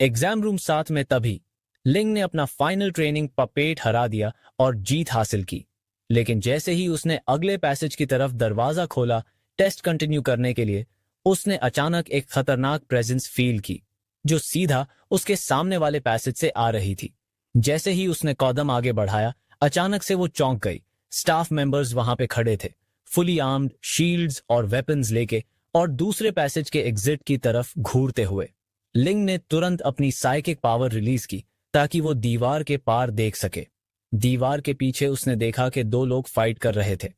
Exam room साथ में तभी लिंग ने अपना फाइनल ट्रेनिंग पपेट हरा दिया और जीत हासिल की। लेकिन जैसे ही उसने अगले पैसेज की तरफ दरवाजा खोला टेस्ट कंटिन्यू करने के लिए, उसने अचानक एक खतरनाक प्रेजेंस फील की जो सीधा उसके सामने वाले पैसेज से आ रही थी। जैसे ही उसने कदम आगे बढ़ाया, अचानक से वो चौंक गई। स्टाफ मेंबर्स वहां पे खड़े थे, फुली आर्म्ड, शील्ड्स और वेपन्स लेके, और दूसरे पैसेज के एग्जिट की तरफ घूरते हुए। लिंग ने तुरंत अपनी साइकिक पावर रिलीज की ताकि वो दीवार के पार देख सके। दीवार के पीछे उसने देखा कि दो लोग फाइट कर रहे थे,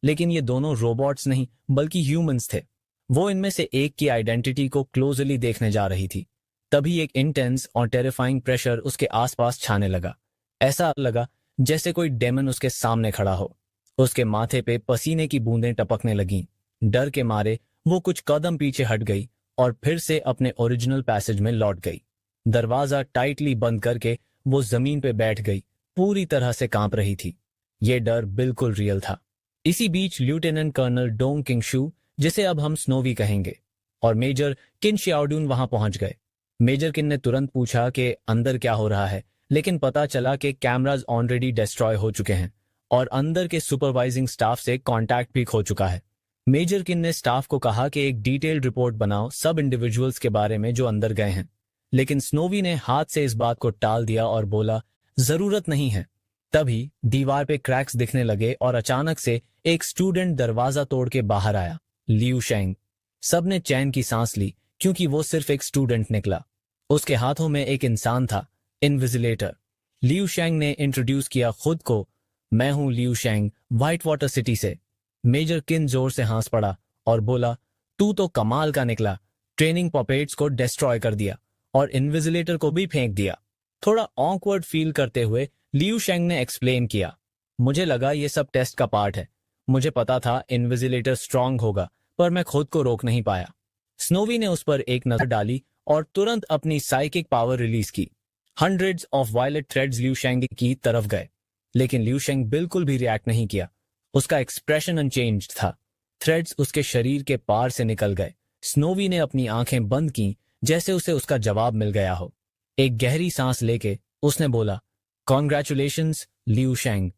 लेकिन ये दोनों रोबोट्स नहीं बल्कि ह्यूमंस थे। वो इनमें से एक की आइडेंटिटी को क्लोजली देखने जा रही थी। तभी एक इंटेंस और टेरिफाइंग प्रेशर उसके आसपास छाने लगा। ऐसा लगा जैसे कोई डेमन उसके सामने खड़ा हो। उसके माथे पे पसीने की बूंदें टपकने लगीं। डर के मारे वो कुछ कदम पीछे हट गई और फिर से अपने ओरिजिनल पैसेज में लौट गई। दरवाजा टाइटली बंद करके वो जमीन पे बैठ गई, पूरी तरह से कांप रही थी। ये डर बिल्कुल रियल था। इसी बीच लेफ्टिनेंट कर्नल डोंग किंगशू, जिसे अब हम स्नोवी कहेंगे, और मेजर किन शियाओडून वहां पहुंच गए। मेजर किन ने तुरंत पूछा कि अंदर क्या हो रहा है, लेकिन पता चला कि कैमराज ऑलरेडी डिस्ट्रॉय हो चुके हैं और अंदर के सुपरवाइजिंग स्टाफ से कांटेक्ट भी खो चुका है। मेजर किन ने स्टाफ को कहा कि एक डिटेल्ड रिपोर्ट बनाओ सब इंडिविजुअल्स के बारे में जो अंदर गए हैं, लेकिन स्नोवी ने हाथ से इस बात को टाल दिया और बोला जरूरत नहीं है। तभी दीवार पे क्रैक्स दिखने लगे और अचानक से एक स्टूडेंट दरवाजा तोड़ के बाहर आया, लियू शेंग। सबने चैन की सांस ली क्योंकि वो सिर्फ एक स्टूडेंट निकला। उसके हाथों में एक इंसान था, इनविजिलेटर। लियू शेंग ने इंट्रोड्यूस किया खुद को, मैं हूं लियू शेंग, व्हाइट वाटर सिटी से। मेजर किन जोर से हंस पड़ा और बोला, तू तो कमाल का निकला, ट्रेनिंग पपेट्स को डिस्ट्रॉय कर दिया और इनविजिलेटर को भी फेंक दिया। थोड़ा ऑकवर्ड फील करते हुए लियू शेंग ने एक्सप्लेन किया, मुझे लगा ये सब टेस्ट का पार्ट है। मुझे पता था इनविजिलेटर स्ट्रांग होगा, पर मैं खुद को रोक नहीं पाया। स्नोवी ने उस पर एक नजर डाली और तुरंत अपनी साइकिक पावर रिलीज की। Hundreds of violet threads Liu Sheng की तरफ गए, लेकिन लियू शेंग बिल्कुल भी रिएक्ट नहीं किया। उसका एक्सप्रेशन अनचेंज्ड था। थ्रेड्स उसके शरीर के पार से निकल गए। स्नोवी ने अपनी आंखें बंद की जैसे उसे उसका जवाब मिल गया हो। एक गहरी सांस लेके उसने बोला, कॉन्ग्रेचुलेशंस लियू शेंग,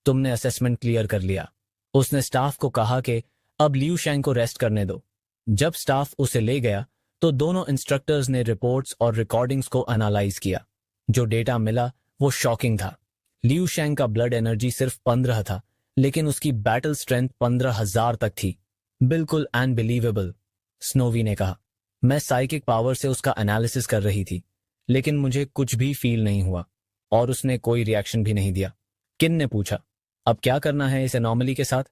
तुमने असेसमेंट क्लियर कर लिया। उसने स्टाफ को कहा कि अब लियू शेंग को रेस्ट करने दो। जब स्टाफ उसे ले गया तो दोनों इंस्ट्रक्टर्स ने रिपोर्ट्स और रिकॉर्डिंग्स को एनालाइज किया। जो डेटा मिला वो शॉकिंग था। लियू शेंग का ब्लड एनर्जी सिर्फ 15 था, लेकिन उसकी बैटल स्ट्रेंथ 15,000 तक थी। बिल्कुल अनबिलीवेबल। स्नोवी ने कहा, मैं साइकिक पावर से उसका एनालिसिस कर रही थी, लेकिन मुझे कुछ भी फील नहीं हुआ। और उसने कोई रिएक्शन भी नहीं दिया। किन ने पूछा, अब क्या करना है इस एनॉमली के साथ?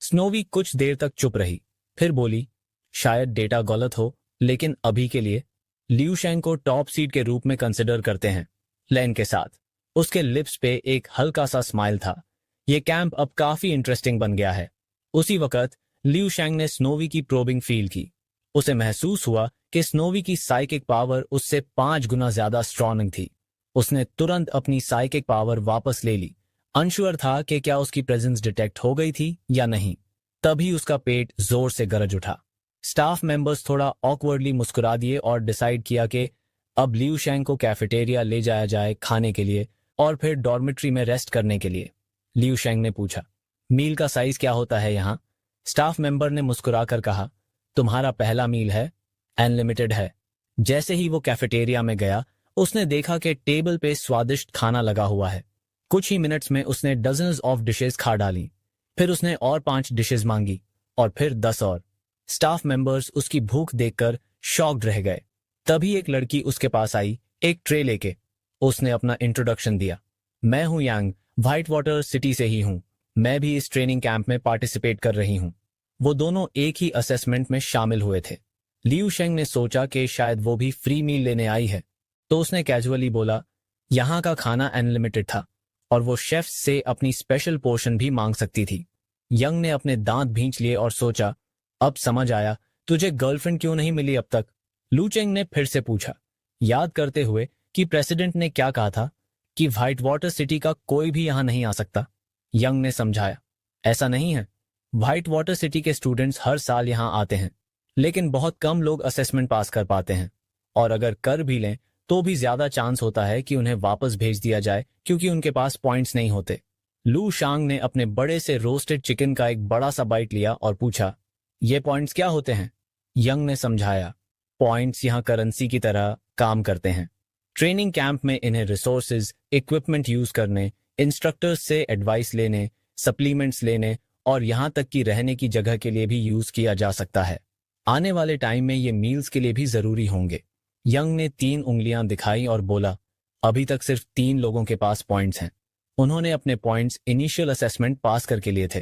स्नोवी कुछ देर तक चुप रही, फिर बोली, शायद डेटा गलत हो, लेकिन अभी के लिए लियू शेंग को टॉप सीड के रूप में कंसिडर करते हैं। लेन के साथ उसके लिप्स पे एक हल्का सा स्माइल था। ये कैंप अब काफी इंटरेस्टिंग बन गया है। उसी वक्त लियू शेंग ने स्नोवी की प्रोबिंग फील की। उसे महसूस हुआ कि स्नोवी की साइकिक पावर उससे 5 गुना ज्यादा स्ट्रॉन्ग थी। उसने तुरंत अपनी साइकिक पावर वापस ले ली। अनश्योर था कि क्या उसकी प्रेजेंस डिटेक्ट हो गई थी या नहीं। तभी उसका पेट जोर से गरज उठा। स्टाफ मेंबर्स थोड़ा ऑकवर्डली मुस्कुरा दिए और डिसाइड किया कि अब लियू शेंग को कैफेटेरिया ले जाया जाए खाने के लिए और फिर डॉर्मेट्री में रेस्ट करने के लिए। लियू शेंग ने पूछा, मील का साइज क्या होता है यहाँ? स्टाफ मेंबर ने मुस्कुराकर कहा, तुम्हारा पहला मील है, अनलिमिटेड है। जैसे ही वो कैफेटेरिया में गया, उसने देखा कि टेबल पे स्वादिष्ट खाना लगा हुआ है। कुछ ही मिनट्स में उसने डजन्स ऑफ डिशेस खा डाली। फिर उसने और 5 डिशेस मांगी और फिर 10 और। स्टाफ मेंबर्स उसकी भूख देखकर शॉक्ड रह गए। तभी एक लड़की उसके पास आई, एक ट्रे लेके। उसने अपना इंट्रोडक्शन दिया, मैं हूं यांग, व्हाइट वाटर सिटी से ही हूं। मैं भी इस ट्रेनिंग कैंप में पार्टिसिपेट कर रही हूं। वो दोनों एक ही असेसमेंट में शामिल हुए थे। लियू शेंग ने सोचा कि शायद वो भी फ्री मील लेने आई है, तो उसने कैजुअली बोला, यहाँ का खाना अनलिमिटेड था और वो शेफ से अपनी स्पेशल पोर्शन भी मांग सकती थी। यंग ने अपने दांत भींच लिए और सोचा, अब समझ आया तुझे गर्लफ्रेंड क्यों नहीं मिली अब तक। लू चेंग ने फिर से पूछा, याद करते हुए कि प्रेसिडेंट ने क्या कहा था कि व्हाइट वाटर सिटी का कोई भी यहां नहीं आ सकता। यंग ने समझाया, ऐसा नहीं है। व्हाइट वाटर सिटी के स्टूडेंट्स हर साल यहां आते हैं, लेकिन बहुत कम लोग असेसमेंट पास कर पाते हैं, और अगर कर भी लें तो भी ज्यादा चांस होता है कि उन्हें वापस भेज दिया जाए क्योंकि उनके पास पॉइंट्स नहीं होते। लू शांग ने अपने बड़े से रोस्टेड चिकन का एक बड़ा सा बाइट लिया और पूछा, ये पॉइंट्स क्या होते हैं? यंग ने समझाया, पॉइंट्स यहाँ करेंसी की तरह काम करते हैं। ट्रेनिंग कैंप में इन्हें रिसोर्सेज, इक्विपमेंट यूज करने, इंस्ट्रक्टर्स से एडवाइस लेने, सप्लीमेंट्स लेने और यहाँ तक कि रहने की जगह के लिए भी यूज किया जा सकता है। आने वाले टाइम में ये मील्स के लिए भी जरूरी होंगे। यंग ने 3 उंगलियां दिखाई और बोला, अभी तक सिर्फ 3 लोगों के पास पॉइंट्स हैं। उन्होंने अपने पॉइंट्स इनिशियल असेसमेंट पास करके लिए थे।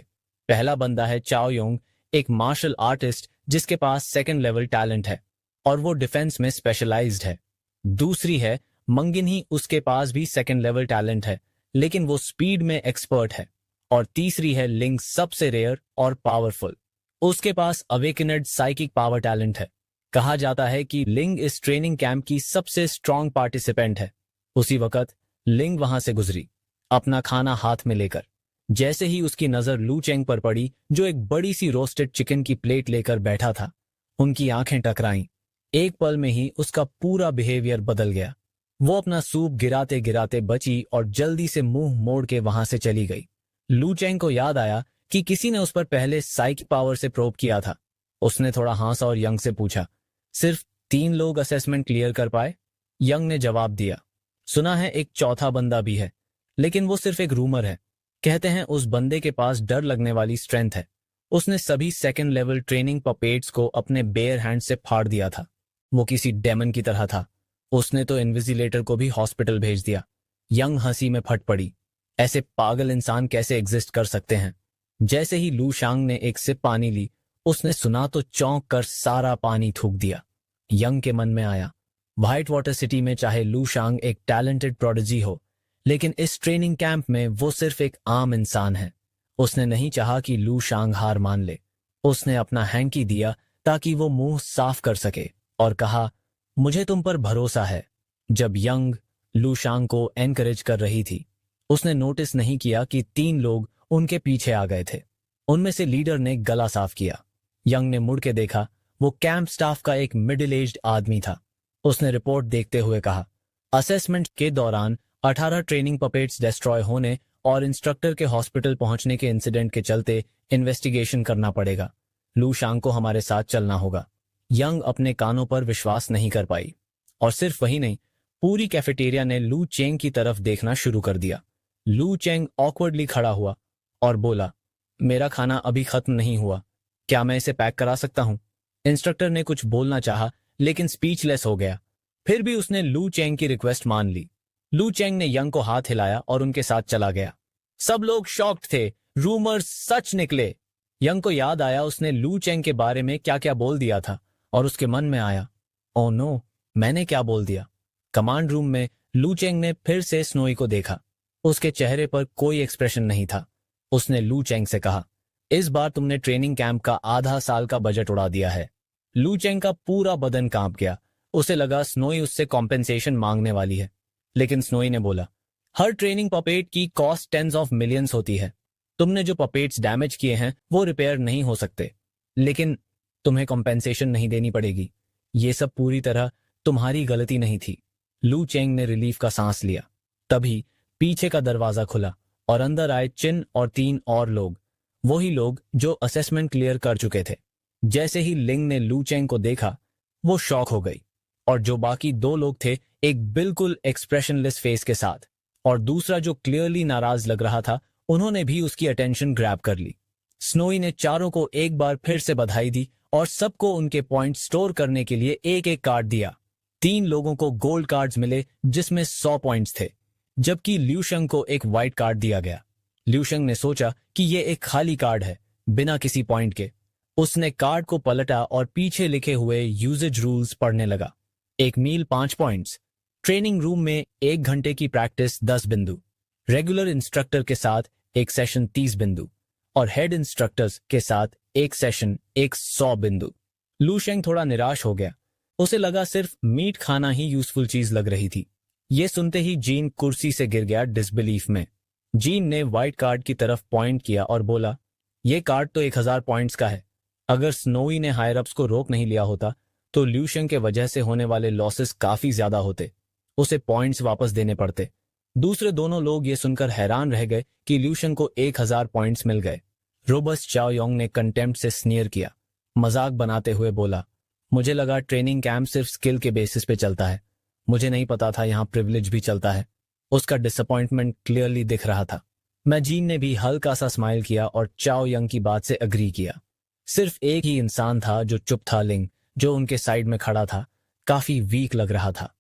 पहला बंदा है चाओ योंग, एक मार्शल आर्टिस्ट जिसके पास 2nd लेवल टैलेंट है और वो डिफेंस में स्पेशलाइज्ड है। दूसरी है मंगिनही, उसके पास भी 2nd लेवल टैलेंट है लेकिन वो स्पीड में एक्सपर्ट है। और तीसरी है लिंग, सबसे रेयर और पावरफुल। उसके पास अवेकनेड साइकिक पावर टैलेंट है। कहा जाता है कि लिंग इस ट्रेनिंग कैंप की सबसे स्ट्रांग पार्टिसिपेंट है। उसी वक्त लिंग वहां से गुजरी, अपना खाना हाथ में लेकर। जैसे ही उसकी नजर लू चेंग पर पड़ी, जो एक बड़ी सी रोस्टेड चिकन की प्लेट लेकर बैठा था, उनकी आंखें टकराईं। एक पल में ही उसका पूरा बिहेवियर बदल गया। वो अपना सूप गिराते गिराते बची और जल्दी से मुंह मोड़ के वहां से चली गई। लू चेंग को याद आया कि किसी ने उस पर पहले साइकिक पावर से प्रोब किया था। उसने थोड़ा हंसा और यंग से पूछा, सिर्फ 3 लोग असेसमेंट क्लियर कर पाए? यंग ने जवाब दिया, सुना है एक चौथा बंदा भी है, लेकिन वो सिर्फ एक रूमर है। कहते हैं उस बंदे के पास डर लगने वाली स्ट्रेंथ है। उसने सभी 2nd लेवल ट्रेनिंग पपेट्स को अपने बेयर हैंड से फाड़ दिया था। वो किसी डेमन की तरह था। उसने तो इन्विजिलेटर को भी हॉस्पिटल भेज दिया। यंग हंसी में फट पड़ी। ऐसे पागल इंसान कैसे एग्जिस्ट कर सकते हैं? जैसे ही लू शांग ने एक सिप पानी ली, उसने सुना तो चौंक कर सारा पानी थूक दिया। यंग के मन में आया, व्हाइट वाटर सिटी में चाहे लू शांग एक टैलेंटेड प्रोडिजी हो, लेकिन इस ट्रेनिंग कैंप में वो सिर्फ एक आम इंसान है। उसने नहीं चाहा कि लू शांग हार मान ले। उसने अपना हैंकी दिया ताकि वो मुंह साफ कर सके और कहा, मुझे तुम पर भरोसा है। जब यंग लू शांग को एनकरेज कर रही थी, उसने नोटिस नहीं किया कि 3 लोग उनके पीछे आ गए थे। उनमें से लीडर ने गला साफ किया। यंग ने मुड़ के देखा, वो कैंप स्टाफ का एक मिडिल एज्ड आदमी था। उसने रिपोर्ट देखते हुए कहा, असेसमेंट के दौरान 18 ट्रेनिंग पपेट्स डिस्ट्रॉय होने और इंस्ट्रक्टर के हॉस्पिटल पहुंचने के इंसिडेंट के चलते इन्वेस्टिगेशन करना पड़ेगा। लू शांग को हमारे साथ चलना होगा। यंग अपने कानों पर विश्वास नहीं कर पाई। और सिर्फ वही नहीं, पूरी कैफेटेरिया ने लू चेंग की तरफ देखना शुरू कर दिया। लू चेंग ऑकवर्डली खड़ा हुआ और बोला, मेरा खाना अभी खत्म नहीं हुआ, क्या मैं इसे पैक करा सकता हूं? इंस्ट्रक्टर ने कुछ बोलना चाहा लेकिन स्पीचलेस हो गया। फिर भी उसने लू चेंग की रिक्वेस्ट मान ली। लू चेंग ने यंग को हाथ हिलाया और उनके साथ चला गया। सब लोग शॉक्ड थे। रूमर्स सच निकले। यंग को याद आया उसने लू चेंग के बारे में क्या क्या बोल दिया था और उसके मन में आया, ओह नो, मैंने क्या बोल दिया? कमांड रूम में लू चेंग ने फिर से स्नोई को देखा। उसके चेहरे पर कोई एक्सप्रेशन नहीं था। उसने लू चेंग से कहा, इस बार तुमने ट्रेनिंग कैंप का आधा साल का बजट उड़ा दिया है। लू चेंग का पूरा बदन कांप गया। उसे लगा स्नोई उससे कॉम्पेंसेशन मांगने वाली है, लेकिन स्नोई ने बोला, हर ट्रेनिंग पपेट की कॉस्ट टेंस ऑफ मिलियंस होती है। तुमने जो पपेट्स डैमेज किए हैं वो रिपेयर नहीं हो सकते, लेकिन तुम्हें कॉम्पेंसेशन नहीं देनी पड़ेगी। ये सब पूरी तरह तुम्हारी गलती नहीं थी। लू चेंग ने रिलीफ का सांस लिया। तभी पीछे का दरवाजा खुला और अंदर आए चिन और 3 और लोग, वही लोग जो असेसमेंट क्लियर कर चुके थे। जैसे ही लिंग ने लू चेंग को देखा, वो शॉक हो गई। और जो बाकी 2 लोग थे, एक बिल्कुल एक्सप्रेशनलेस फेस के साथ, और दूसरा जो क्लियरली नाराज लग रहा था, उन्होंने भी उसकी अटेंशन ग्रैब कर ली। स्नोई ने चारों को एक बार फिर से बधाई दी और सबको उनके पॉइंट स्टोर करने के लिए एक एक कार्ड दिया। 3 लोगों को गोल्ड कार्ड्स मिले जिसमें 100 पॉइंट्स थे, जबकि ल्यूशंग को एक व्हाइट कार्ड दिया गया। ल्यूशंग ने सोचा कि ये एक खाली कार्ड है, बिना किसी पॉइंट के। उसने कार्ड को पलटा और पीछे लिखे हुए यूजेज रूल्स पढ़ने लगा। एक मील 5 पॉइंट्स, ट्रेनिंग रूम में 1 घंटे की प्रैक्टिस 10 बिंदु, रेगुलर इंस्ट्रक्टर के साथ एक सेशन 30 बिंदु और हेड इंस्ट्रक्टर्स के साथ एक सेशन 100 बिंदु। लूशेंग थोड़ा निराश हो गया। उसे लगा सिर्फ मीट खाना ही यूजफुल चीज लग रही थी। ये सुनते ही जीन कुर्सी से गिर गया डिसबिलीफ में। जीन ने व्हाइट कार्ड की तरफ पॉइंट किया और बोला, यह कार्ड तो 1000 पॉइंट्स का है। अगर स्नोई ने हायर अप्स को रोक नहीं लिया होता तो ल्यूशेंग के वजह से होने वाले लॉसेस काफी ज्यादा होते। उसे पॉइंट्स वापस देने पड़ते। दूसरे दोनों लोग ये सुनकर हैरान रह गए कि ल्यूशन को 1000 पॉइंट्स मिल गए। रोबस्ट चाओ योंग ने कंटेम्प्ट से स्नीयर किया, मजाक बनाते हुए बोला, मुझे लगा ट्रेनिंग कैंप सिर्फ स्किल के बेसिस पे चलता है, मुझे नहीं पता था यहाँ प्रिविलेज भी चलता है। उसका डिसअपॉइंटमेंट क्लियरली दिख रहा था। मैजीन ने भी हल्का सा स्माइल किया और चाओ यंग की बात से अग्री किया। सिर्फ एक ही इंसान था जो चुप था, लिंग, जो उनके साइड में खड़ा था, काफी वीक लग रहा था।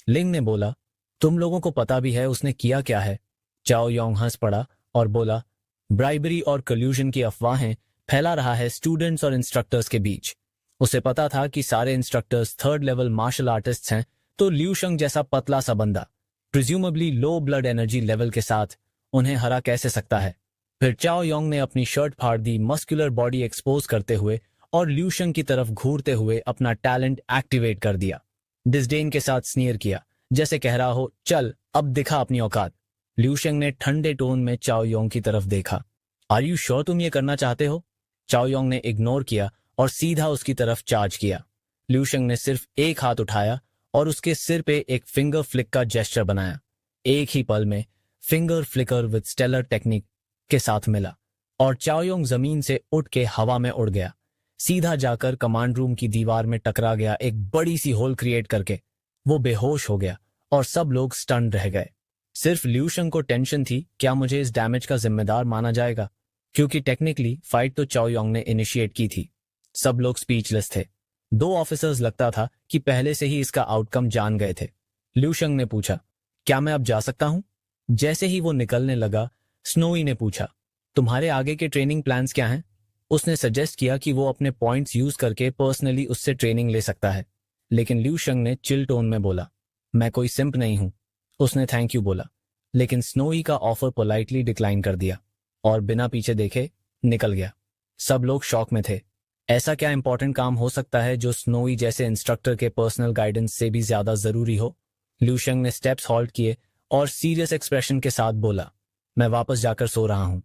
लिंग ने बोला, तुम लोगों को पता भी है उसने किया क्या है? चाओ योंग हंस पड़ा और बोला, ब्राइबरी और कल्यूजन की अफवाहें फैला रहा है स्टूडेंट्स और इंस्ट्रक्टर्स के बीच। उसे पता था कि सारे instructors 3rd level martial artists हैं, तो ल्यूशंग जैसा पतला सा बंदा presumably low blood energy level के साथ उन्हें हरा कैसे सकता है? फिर चाओ योंग ने अपनी शर्ट फाड़ दी, मस्कुलर बॉडी एक्सपोज करते हुए, और ल्यूशंग की तरफ घूरते हुए अपना टैलेंट एक्टिवेट कर दिया। डिस्डेन के साथ स्नीयर किया, जैसे कह रहा हो, चल अब दिखा अपनी औकात। ल्यूशंग ने ठंडे टोन में चाओ योंग की तरफ देखा। आर यू श्योर तुम ये करना चाहते हो? चाओ योंग ने इग्नोर किया और सीधा उसकी तरफ चार्ज किया। ल्यूशंग ने सिर्फ एक हाथ उठाया और उसके सिर पे एक फिंगर फ्लिक का जेस्चर बनाया। एक ही पल में finger flicker with stellar technique के साथ मिला और चाओ योंग जमीन से उठ के हवा में उड़ गया, सीधा जाकर कमांड रूम की दीवार में टकरा गया, एक बड़ी सी होल क्रिएट करके। वो बेहोश हो गया और सब लोग स्टन रह गए। सिर्फ ल्यूशंग को टेंशन थी, क्या मुझे इस डैमेज का जिम्मेदार माना जाएगा? क्योंकि टेक्निकली फाइट तो चाओ योंग ने इनिशिएट की थी। सब लोग स्पीचलेस थे। 2 ऑफिसर्स लगता था कि पहले से ही इसका आउटकम जान गए थे। ल्यूशंग ने पूछा, क्या मैं अब जा सकता हूं? जैसे ही वो निकलने लगा, स्नोई ने पूछा, तुम्हारे आगे के ट्रेनिंग प्लान्स क्या हैं? उसने सजेस्ट किया कि वो अपने पॉइंट्स यूज करके पर्सनली उससे ट्रेनिंग ले सकता है, लेकिन ल्यूशंग ने चिल टोन में बोला, मैं कोई सिंप नहीं हूं। उसने थैंक यू बोला, लेकिन स्नोई का ऑफर पोलाइटली डिक्लाइन कर दिया और बिना पीछे देखे निकल गया। सब लोग शॉक में थे। ऐसा क्या इंपॉर्टेंट काम हो सकता है जो स्नोई जैसे इंस्ट्रक्टर के पर्सनल गाइडेंस से भी ज्यादा जरूरी हो? ल्यूशंग ने स्टेप्स हॉल्ट किए और सीरियस एक्सप्रेशन के साथ बोला, मैं वापस जाकर सो रहा हूं।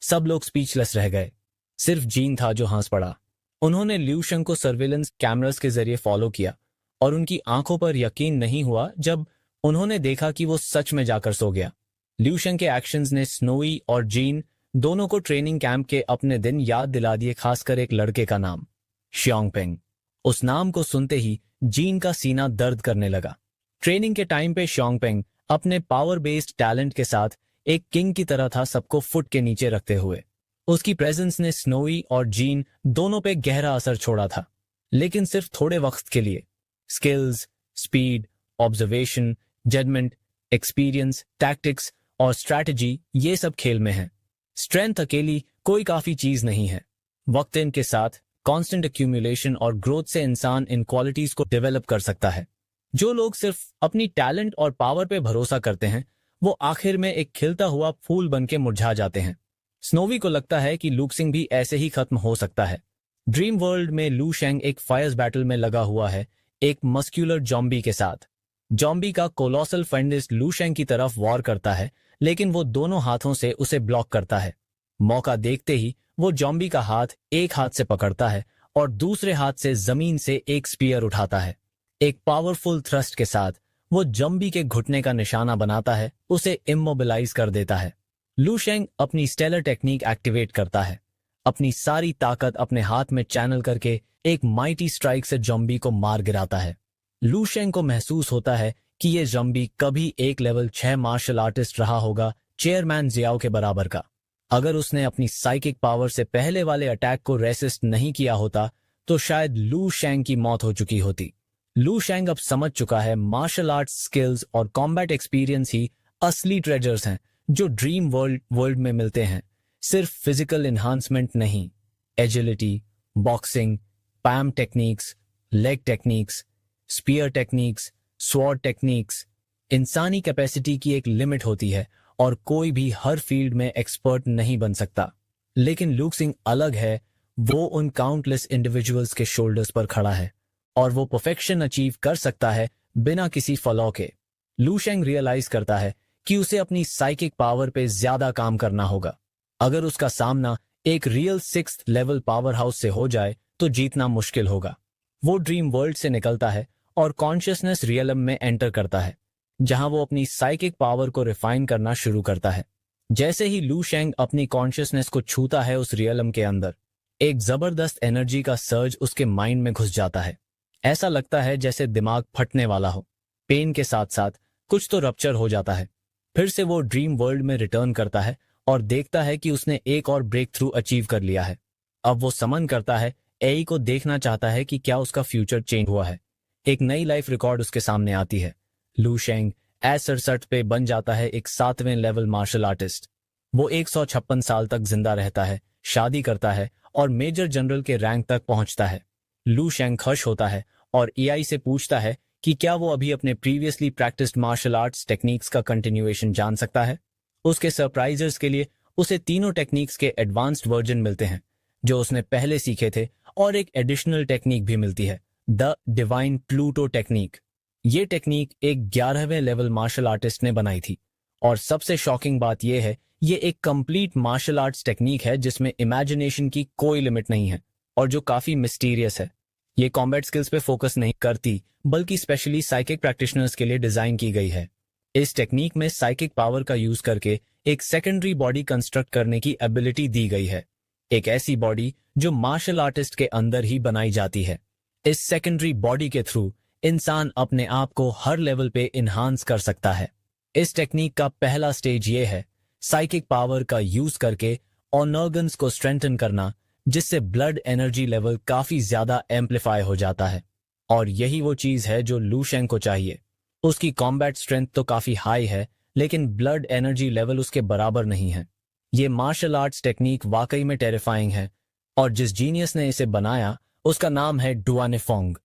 सब लोग स्पीचलेस रह गए। सिर्फ जीन था जो हंस पड़ा। उन्होंने ल्यूशंग को सर्विलेंस कैमरास के जरिए फॉलो किया और उनकी आंखों पर यकीन नहीं हुआ जब उन्होंने देखा कि वो सच में जाकर सो गया। ल्यूशंग के एक्शंस ने स्नोई और जीन दोनों को ट्रेनिंग कैंप के अपने दिन याद दिला दिए, खासकर एक लड़के का नाम, श्योंगपेंग। उस नाम को सुनते ही जीन का सीना दर्द करने लगा। ट्रेनिंग के टाइम पे श्योंगपेंग अपने पावर बेस्ड टैलेंट के साथ एक किंग की तरह था, सबको फुट के नीचे रखते हुए। उसकी प्रेजेंस ने स्नोई और जीन दोनों पे गहरा असर छोड़ा था, लेकिन सिर्फ थोड़े वक्त के लिए। Skills, speed, observation, judgement, experience, tactics और स्ट्रैटेजी, ये सब खेल में है। स्ट्रेंथ अकेली कोई काफी चीज नहीं है। वक्त इनके साथ कांस्टेंट एक्यूमुलेशन और ग्रोथ से इंसान इन क्वालिटीज को डेवलप कर सकता है। जो लोग सिर्फ अपनी टैलेंट और पावर पे भरोसा करते हैं, वो आखिर में एक खिलता हुआ फूल बन के मुरझा जाते हैं। स्नोवी को लगता है कि लूक्सिंग भी ऐसे ही खत्म हो सकता है। ड्रीम वर्ल्ड में लू शेंग एक फायर्स बैटल में लगा हुआ है, एक मस्क्यूलर जॉम्बी के साथ। जॉम्बी का कोलोसल फंडिस्ट लू शेंग की तरफ वॉर करता है, लेकिन वो दोनों हाथों से उसे ब्लॉक करता है। मौका देखते ही वो जॉम्बी का हाथ एक हाथ से पकड़ता है और दूसरे हाथ से जमीन से एक स्पीयर उठाता है। एक पावरफुल थ्रस्ट के साथ वो जॉम्बी के घुटने का निशाना बनाता है, उसे इमोबिलाइज कर देता है। लू शेंग अपनी स्टेलर टेक्निक एक्टिवेट करता है, अपनी सारी ताकत अपने हाथ में चैनल करके एक माइटी स्ट्राइक से जॉम्बी को मार गिराता है। लू शेंग को महसूस होता है कि ये जॉम्बी कभी एक लेवल 6 मार्शल आर्टिस्ट रहा होगा, चेयरमैन जियाओ के बराबर का। अगर उसने अपनी साइकिक पावर से पहले वाले अटैक को रेसिस्ट नहीं किया होता तो शायद लू शेंग की मौत हो चुकी होती। लू शेंग अब समझ चुका है, मार्शल आर्ट्स स्किल्स और कॉम्बैट एक्सपीरियंस ही असली ट्रेजर्स हैं जो ड्रीम वर्ल्ड में मिलते हैं। सिर्फ फिजिकल एनहांसमेंट नहीं, agility, boxing, palm techniques, leg techniques, spear techniques, sword techniques. इंसानी कैपेसिटी की एक लिमिट होती है और कोई भी हर फील्ड में एक्सपर्ट नहीं बन सकता। लेकिन लूक्सिंग अलग है, वो उन काउंटलेस इंडिविजुअल्स के शोल्डर्स पर खड़ा है और वो परफेक्शन अचीव कर सकता है बिना किसी फलॉ के। लू शेंग रियलाइज करता है कि उसे अपनी साइकिक पावर पे ज्यादा काम करना होगा। अगर उसका सामना एक real 6th level power house से हो जाए तो जीतना मुश्किल होगा। वो ड्रीम वर्ल्ड से निकलता है और कॉन्शियसनेस रियलम में एंटर करता है। जहां वो अपनी साइकिक पावर को रिफाइन करना शुरू करता है। जैसे ही लू शेंग अपनी कॉन्शियसनेस को छूता है उस रियलम के अंदर, एक जबरदस्त एनर्जी का सर्ज उसके माइंड में घुस जाता है। ऐसा लगता है जैसे दिमाग फटने वाला हो। पेन के साथ साथ कुछ तो रप्चर हो जाता है। फिर से वो ड्रीम वर्ल्ड में रिटर्न करता है और देखता है कि उसने एक और ब्रेक थ्रू अचीव कर लिया है। अब वो समन करता है, एई को देखना चाहता है कि क्या उसका फ्यूचर चेंज हुआ है। एक नई लाइफ रिकॉर्ड उसके सामने आती है। लू शेंग एज 67 पे बन जाता है एक 7वें लेवल मार्शल आर्टिस्ट। वो 156 साल तक जिंदा रहता है, शादी करता है और मेजर जनरल के रैंक तक पहुंचता है। लू शेंग खुश होता है और एआई से पूछता है कि क्या वो अभी अपने previously practised martial arts techniques का कंटिन्यूएशन जान सकता है। उसके सरप्राइजर्स के लिए उसे तीनों टेक्निक्स के एडवांस्ड वर्जन मिलते हैं जो उसने पहले सीखे थे, और एक एडिशनल टेक्निक भी मिलती है, द डिवाइन प्लूटो टेक्निक। ये टेक्निक एक 11वें लेवल मार्शल आर्टिस्ट ने बनाई थी, और सबसे शॉकिंग बात यह है, ये एक कंप्लीट मार्शल आर्ट्स टेक्निक है जिसमें इमेजिनेशन की कोई लिमिट नहीं है और जो काफी मिस्टीरियस है। ये कॉम्बैट स्किल्स पे फोकस नहीं करती, बल्कि स्पेशली साइकिक प्रैक्टिशनर्स के लिए डिजाइन की गई है। इस टेक्निक में साइकिक पावर का यूज करके एक सेकेंडरी बॉडी कंस्ट्रक्ट करने की एबिलिटी दी गई है, एक ऐसी बॉडी जो मार्शल आर्टिस्ट के अंदर ही बनाई जाती है। इस सेकेंडरी बॉडी के थ्रू इंसान अपने आप को हर लेवल पे इन्हांस कर सकता है। इस टेक्निक का पहला स्टेज ये है, साइकिक पावर का यूज करके ऑर्गन्स को स्ट्रेंथन करना, जिससे ब्लड एनर्जी लेवल काफी ज्यादा एम्पलीफाई हो जाता है। और यही वो चीज है जो लू शेंग को चाहिए। उसकी कॉम्बैट स्ट्रेंथ तो काफी हाई है, लेकिन ब्लड एनर्जी लेवल उसके बराबर नहीं है। ये मार्शल आर्ट्स टेक्निक वाकई में टेरिफाइंग है, और जिस जीनियस ने इसे बनाया उसका नाम है डुआनिफोंग।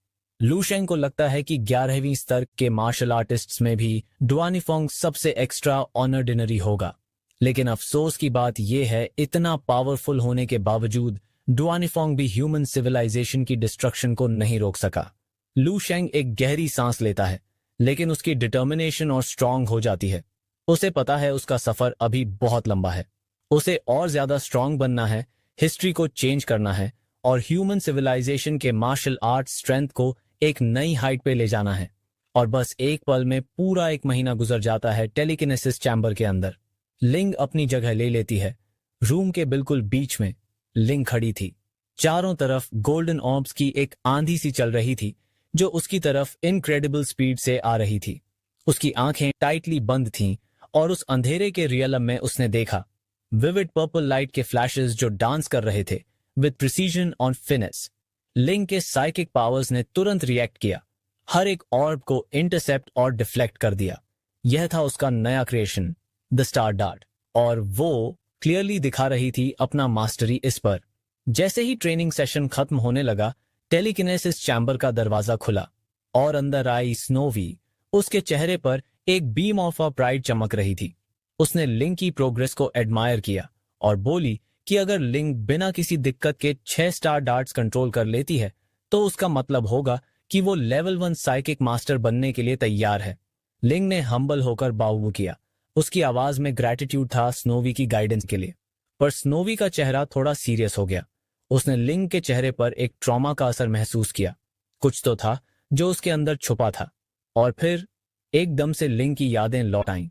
लू शेंग को लगता है कि 11वीं स्तर के मार्शल आर्टिस्ट्स में भी डुआनिफोंग सबसे एक्स्ट्रा ऑर्डिनरी होगा। लेकिन अफसोस की बात यह है, इतना पावरफुल होने के बावजूद डुआनिफोंग भी ह्यूमन सिविलाइजेशन की डिस्ट्रक्शन को नहीं रोक सका। लू शेंग एक गहरी सांस लेता है, लेकिन उसकी डिटर्मिनेशन और स्ट्रांग हो जाती है। उसे पता है उसका सफर अभी बहुत लंबा है। उसे और ज्यादा स्ट्रांग बनना है, हिस्ट्री को चेंज करना है और ह्यूमन सिविलाइजेशन के मार्शल आर्ट स्ट्रेंथ को एक नई हाइट पे ले जाना है। और बस एक पल में पूरा 1 महीना गुजर जाता है टेलीकिनेसिस चैम्बर के अंदर। लिंग अपनी जगह ले लेती है। रूम के बिल्कुल बीच में लिंग खड़ी थी। चारों तरफ गोल्डन ऑर्ब्स की एक आंधी सी चल रही थी जो उसकी तरफ इनक्रेडिबल स्पीड से आ रही थी। उसकी आंखें टाइटली बंद थीं और उस अंधेरे के रियलम में उसने देखा विविड पर्पल लाइट के फ्लैशेस जो डांस कर रहे थे विद प्रिसीजन ऑन फिनिश। लिंग के साइकिक पावर्स ने तुरंत रिएक्ट किया, हर एक ऑर्ब को इंटरसेप्ट और डिफ्लेक्ट कर दिया। यह था उसका नया क्रिएशन, द स्टार डार्ट, और वो क्लियरली दिखा रही थी अपना मास्टरी इस पर। जैसे ही ट्रेनिंग सेशन खत्म होने लगा, टेलीकिनेसिस चैम्बर का दरवाजा खुला और अंदर आई स्नोवी। उसके चेहरे पर एक बीम ऑफ अ प्राइड चमक रही थी। उसने लिंग की प्रोग्रेस को एडमायर किया और बोली कि अगर लिंग बिना किसी दिक्कत के 6 स्टार डार्ट्स कंट्रोल कर लेती है तो उसका मतलब होगा कि वो लेवल 1 साइकिक मास्टर बनने के लिए तैयार है। लिंग ने हम्बल होकर बाउ किया। उसकी आवाज में ग्रैटिट्यूड था स्नोवी की गाइडेंस के लिए। पर स्नोवी का चेहरा थोड़ा सीरियस हो गया। उसने लिंग के चेहरे पर एक ट्रॉमा का असर महसूस किया। कुछ तो था जो उसके अंदर छुपा था। और फिर एकदम से लिंग की यादें लौट आईं।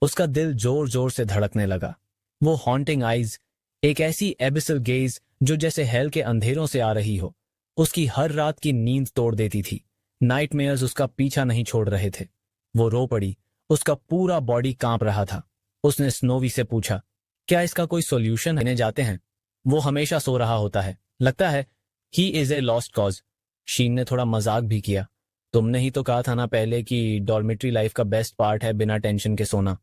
उसका दिल जोर जोर से धड़कने लगा। वो हॉन्टिंग आइज, एक ऐसी एबिसल गेज जो जैसे हेल के अंधेरों से आ रही हो, उसकी हर रात की नींद तोड़ देती थी। नाइटमेयर्स उसका पीछा नहीं छोड़ रहे थे। वो रो पड़ी। उसका पूरा बॉडी कांप रहा था। उसने स्नोवी से पूछा, क्या इसका कोई सॉल्यूशन है? जाते हैं। वो हमेशा सो रहा होता है, लगता है he is a lost cause. Sheen ने थोड़ा मजाक भी किया। तुमने ही तो कहा था ना पहले कि डॉर्मेट्री लाइफ का बेस्ट पार्ट है बिना टेंशन के सोना।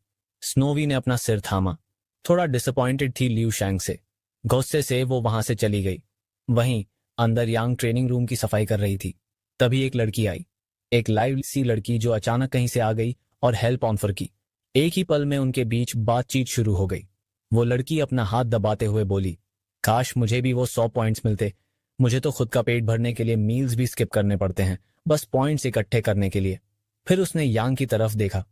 स्नोवी ने अपना सिर थामा। थोड़ा डिसअपॉइंटेड थी लिू शेंग से। गुस्से से वो वहां से चली गई। वहीं अंदर यांग ट्रेनिंग रूम की सफाई कर रही थी। तभी एक लड़की आई, एक लाइव सी लड़की जो अचानक कहीं से आ गई और हेल्प ऑफर की। एक ही पल में उनके बीच बातचीत शुरू हो गई। वो लड़की अपना हाथ दबाते हुए बोली, काश मुझे भी वो 100 पॉइंट्स मिलते। मुझे तो खुद का पेट भरने के लिए मील्स भी स्किप करने पड़ते हैं, बस पॉइंट्स इकट्ठे करने के लिए। फिर उसने यांग की तरफ देखा।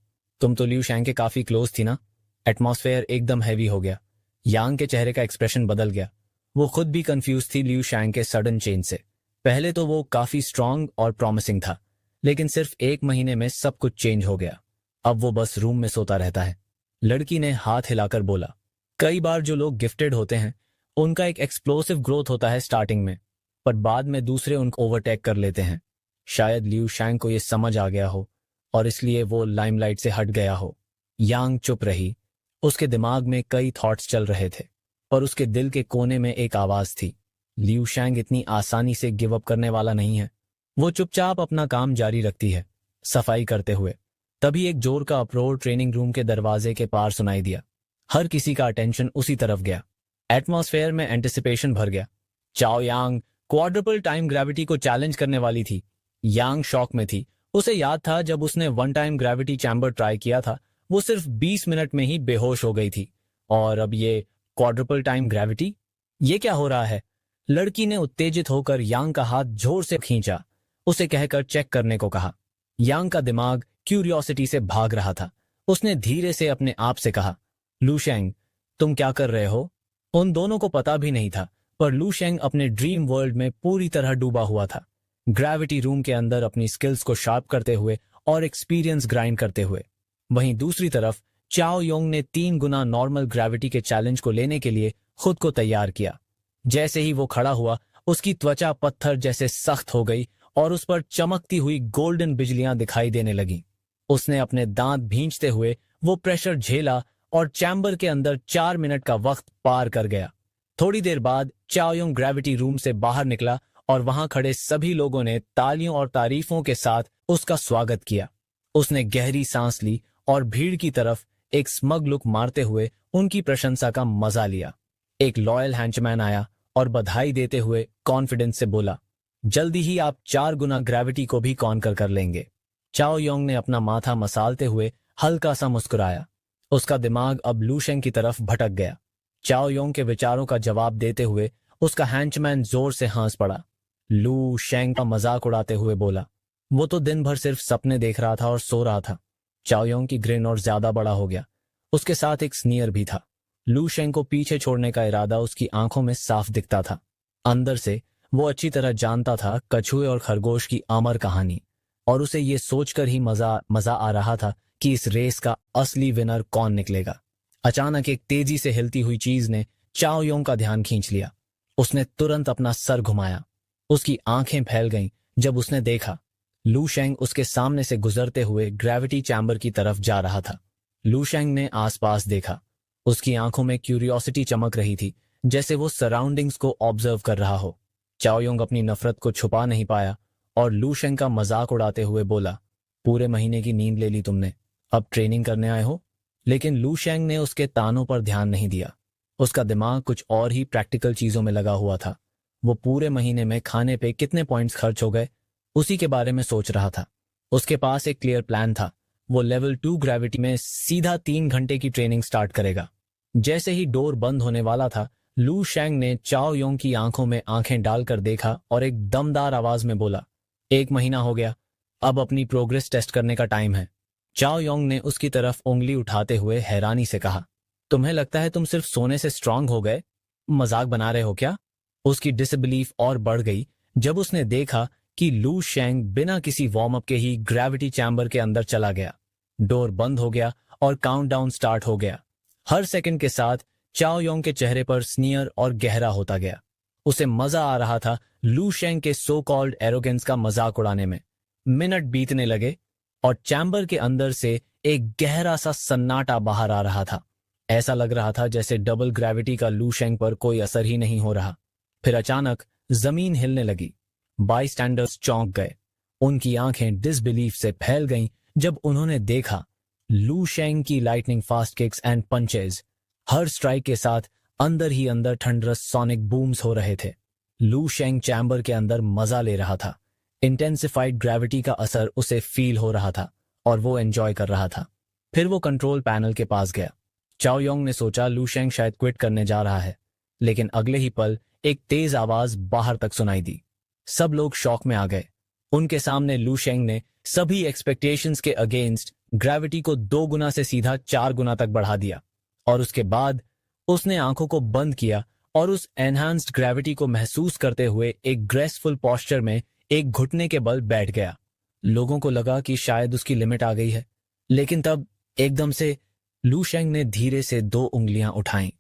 तुम तो लिू शेंग के काफी क्लोज थी ना? एटमॉस्फेयर एकदम हैवी हो गया। यांग के चेहरे का एक्सप्रेशन बदल गया। वो खुद भी कंफ्यूज थी लिू शेंग के सडन चेंज से। पहले तो वो काफी स्ट्रांग और प्रॉमिसिंग था, लेकिन सिर्फ 1 महीने में सब कुछ चेंज हो गया। अब वो बस रूम में सोता रहता है। लड़की ने हाथ हिलाकर बोला, कई बार जो लोग गिफ्टेड होते हैं उनका एक एक्सप्लोसिव ग्रोथ होता है स्टार्टिंग में, पर बाद में दूसरे उनको ओवरटेक कर लेते हैं। शायद लिू शैंग को ये समझ आ गया हो और इसलिए वो लाइमलाइट से हट गया हो। यांग चुप रही। उसके दिमाग में कई थॉट्स चल रहे थे, पर उसके दिल के कोने में एक आवाज थी, लिू शैंग इतनी आसानी से गिव अप करने वाला नहीं है। वो चुपचाप अपना काम जारी रखती है, सफाई करते हुए। तभी एक जोर का अपरोर ट्रेनिंग रूम के दरवाजे के पार सुनाई दिया। हर किसी का अटेंशन उसी तरफ गया। एटमॉस्फेयर में एंटिसिपेशन भर गया। चाओ यांग क्वाड्रुपल टाइम ग्रेविटी को चैलेंज करने वाली थी। यांग शॉक में थी। उसे याद था जब उसने one time gravity chamber try किया था, वो सिर्फ 20 मिनट में ही बेहोश हो गई थी। और अब ये क्वाड्रुपल टाइम ग्रेविटी, ये क्या हो रहा है? लड़की ने उत्तेजित होकर यांग का हाथ जोर से खींचा, उसे कहकर चेक करने को कहा। यांग का दिमाग क्यूरियोसिटी से भाग रहा था। उसने धीरे से अपने आप से कहा, लू शेंग, तुम क्या कर रहे हो? उन दोनों को पता भी नहीं था, पर लू शेंग अपने ड्रीम वर्ल्ड में पूरी तरह डूबा हुआ था, ग्रेविटी रूम के अंदर अपनी स्किल्स को शार्प करते हुए और एक्सपीरियंस ग्राइंड करते हुए। वहीं दूसरी तरफ चाओ योंग ने 3 गुना नॉर्मल ग्रेविटी के चैलेंज को लेने के लिए खुद को तैयार किया। जैसे ही वो खड़ा हुआ, उसकी त्वचा पत्थर जैसे सख्त हो गई और उस पर चमकती हुई गोल्डन बिजलियां दिखाई देने लगी। उसने अपने दांत भींचते हुए वो प्रेशर झेला और चैम्बर के अंदर 4 मिनट का वक्त पार कर गया। थोड़ी देर बाद चाओयोंग ग्रेविटी रूम से बाहर निकला और वहां खड़े सभी लोगों ने तालियों और तारीफों के साथ उसका स्वागत किया। उसने गहरी सांस ली और भीड़ की तरफ एक स्मग लुक मारते हुए उनकी प्रशंसा का मजा लिया। एक लॉयल हैंचमैन आया और बधाई देते हुए कॉन्फिडेंस से बोला, जल्दी ही आप 4 गुना ग्रेविटी को भी कॉन्कर कर लेंगे। चाओ योंग ने अपना माथा मसालते हुए हल्का सा मुस्कुराया। उसका दिमाग अब लू शेंग की तरफ भटक गया। चाओ योंग के विचारों का जवाब देते हुए उसका हैंचमैन जोर से हंस पड़ा। लू शेंग का मजाक उड़ाते हुए बोला, वो तो दिन भर सिर्फ सपने देख रहा था और सो रहा था। चाओ योंग की ग्रिन और ज्यादा बड़ा हो गया। उसके साथ एक स्नीयर भी था। लू शेंग को पीछे छोड़ने का इरादा उसकी आंखों में साफ दिखता था। अंदर से वो अच्छी तरह जानता था कछुए और खरगोश की अमर कहानी, और उसे ये सोचकर ही मजा आ रहा था कि इस रेस का असली विनर कौन निकलेगा। अचानक एक तेजी से हिलती हुई चीज ने चाओ योंग का ध्यान खींच लिया। उसने तुरंत अपना सर घुमाया। उसकी आंखें फैल गईं जब उसने देखा लू शेंग उसके सामने से गुजरते हुए ग्रेविटी चैम्बर की तरफ जा रहा था। लू शेंग ने आसपास देखा। उसकी आंखों में क्यूरियोसिटी चमक रही थी, जैसे वो सराउंडिंग्स को ऑब्जर्व कर रहा हो। चाओ योंग अपनी नफरत को छुपा नहीं पाया और लू शेंग का मजाक उड़ाते हुए बोला, पूरे महीने की नींद ले ली तुमने, अब ट्रेनिंग करने आए हो? लेकिन लू शेंग ने उसके तानों पर ध्यान नहीं दिया। उसका दिमाग कुछ और ही प्रैक्टिकल चीजों में लगा हुआ था। वो पूरे महीने में खाने पे कितने पॉइंट्स खर्च हो गए, उसी के बारे में सोच रहा था। उसके पास एक क्लियर प्लान था। वो लेवल 2 ग्रेविटी में सीधा 3 घंटे की ट्रेनिंग स्टार्ट करेगा। जैसे ही डोर बंद होने वाला था, लू शेंग ने चाओ योंग की आंखों में आंखें डालकर देखा और एक दमदार आवाज में बोला, 1 महीना हो गया, अब अपनी प्रोग्रेस टेस्ट करने का टाइम है। चाओ योंग ने उसकी तरफ उंगली उठाते हुए हैरानी से कहा, तुम्हें लगता है तुम सिर्फ सोने से स्ट्रांग हो गए? मजाक बना रहे हो क्या? उसकी डिसबिलीफ और बढ़ गई जब उसने देखा कि लू शेंग बिना किसी वार्म अप के ही ग्रेविटी चैम्बर के अंदर चला गया। डोर बंद हो गया और काउंटडाउन स्टार्ट हो गया। हर सेकंड के साथ चाओ योंग के चेहरे पर स्नीयर और गहरा होता गया। उसे मजा आ रहा था लू शेंग के सो कॉल्ड एरोगेंस का मजाक उड़ाने में। मिनट बीतने लगे और चैम्बर के अंदर से एक गहरा सा सन्नाटा बाहर आ रहा था। ऐसा लग रहा था जैसे डबल ग्रेविटी का लू शेंग पर कोई असर ही नहीं हो रहा। फिर अचानक जमीन हिलने लगी। बाईस्टैंडर्स चौंक गए। उनकी आंखें डिसबिलीफ से फैल गईं जब उन्होंने देखा लू शेंग की lightning fast kicks and punches. Her strike के साथ अंदर ही अंदर थंडरस सोनिक बूम्स हो रहे थे। लू शेंग चैम्बर के अंदर मजा ले रहा था। इंटेंसिफाइड ग्रेविटी का असर उसे फील हो रहा था और वो एंजॉय कर रहा था। फिर वो कंट्रोल पैनल के पास गया। चाओ योंग ने सोचा लू शेंग शायद क्विट करने जा रहा है, लेकिन अगले ही पल एक तेज आवाज बाहर तक सुनाई दी। सब लोग शॉक में आ गए। उनके सामने लू शेंग ने सभी एक्सपेक्टेशंस के अगेंस्ट ग्रेविटी को 2 गुना से सीधा 4 गुना तक बढ़ा दिया, और उसके बाद उसने आंखों को बंद किया और उस एनहांस्ड ग्रेविटी को महसूस करते हुए एक ग्रेसफुल पोस्चर में एक घुटने के बल बैठ गया। लोगों को लगा कि शायद उसकी लिमिट आ गई है, लेकिन तब एकदम से लू शेंग ने धीरे से 2 उंगलियां उठाईं।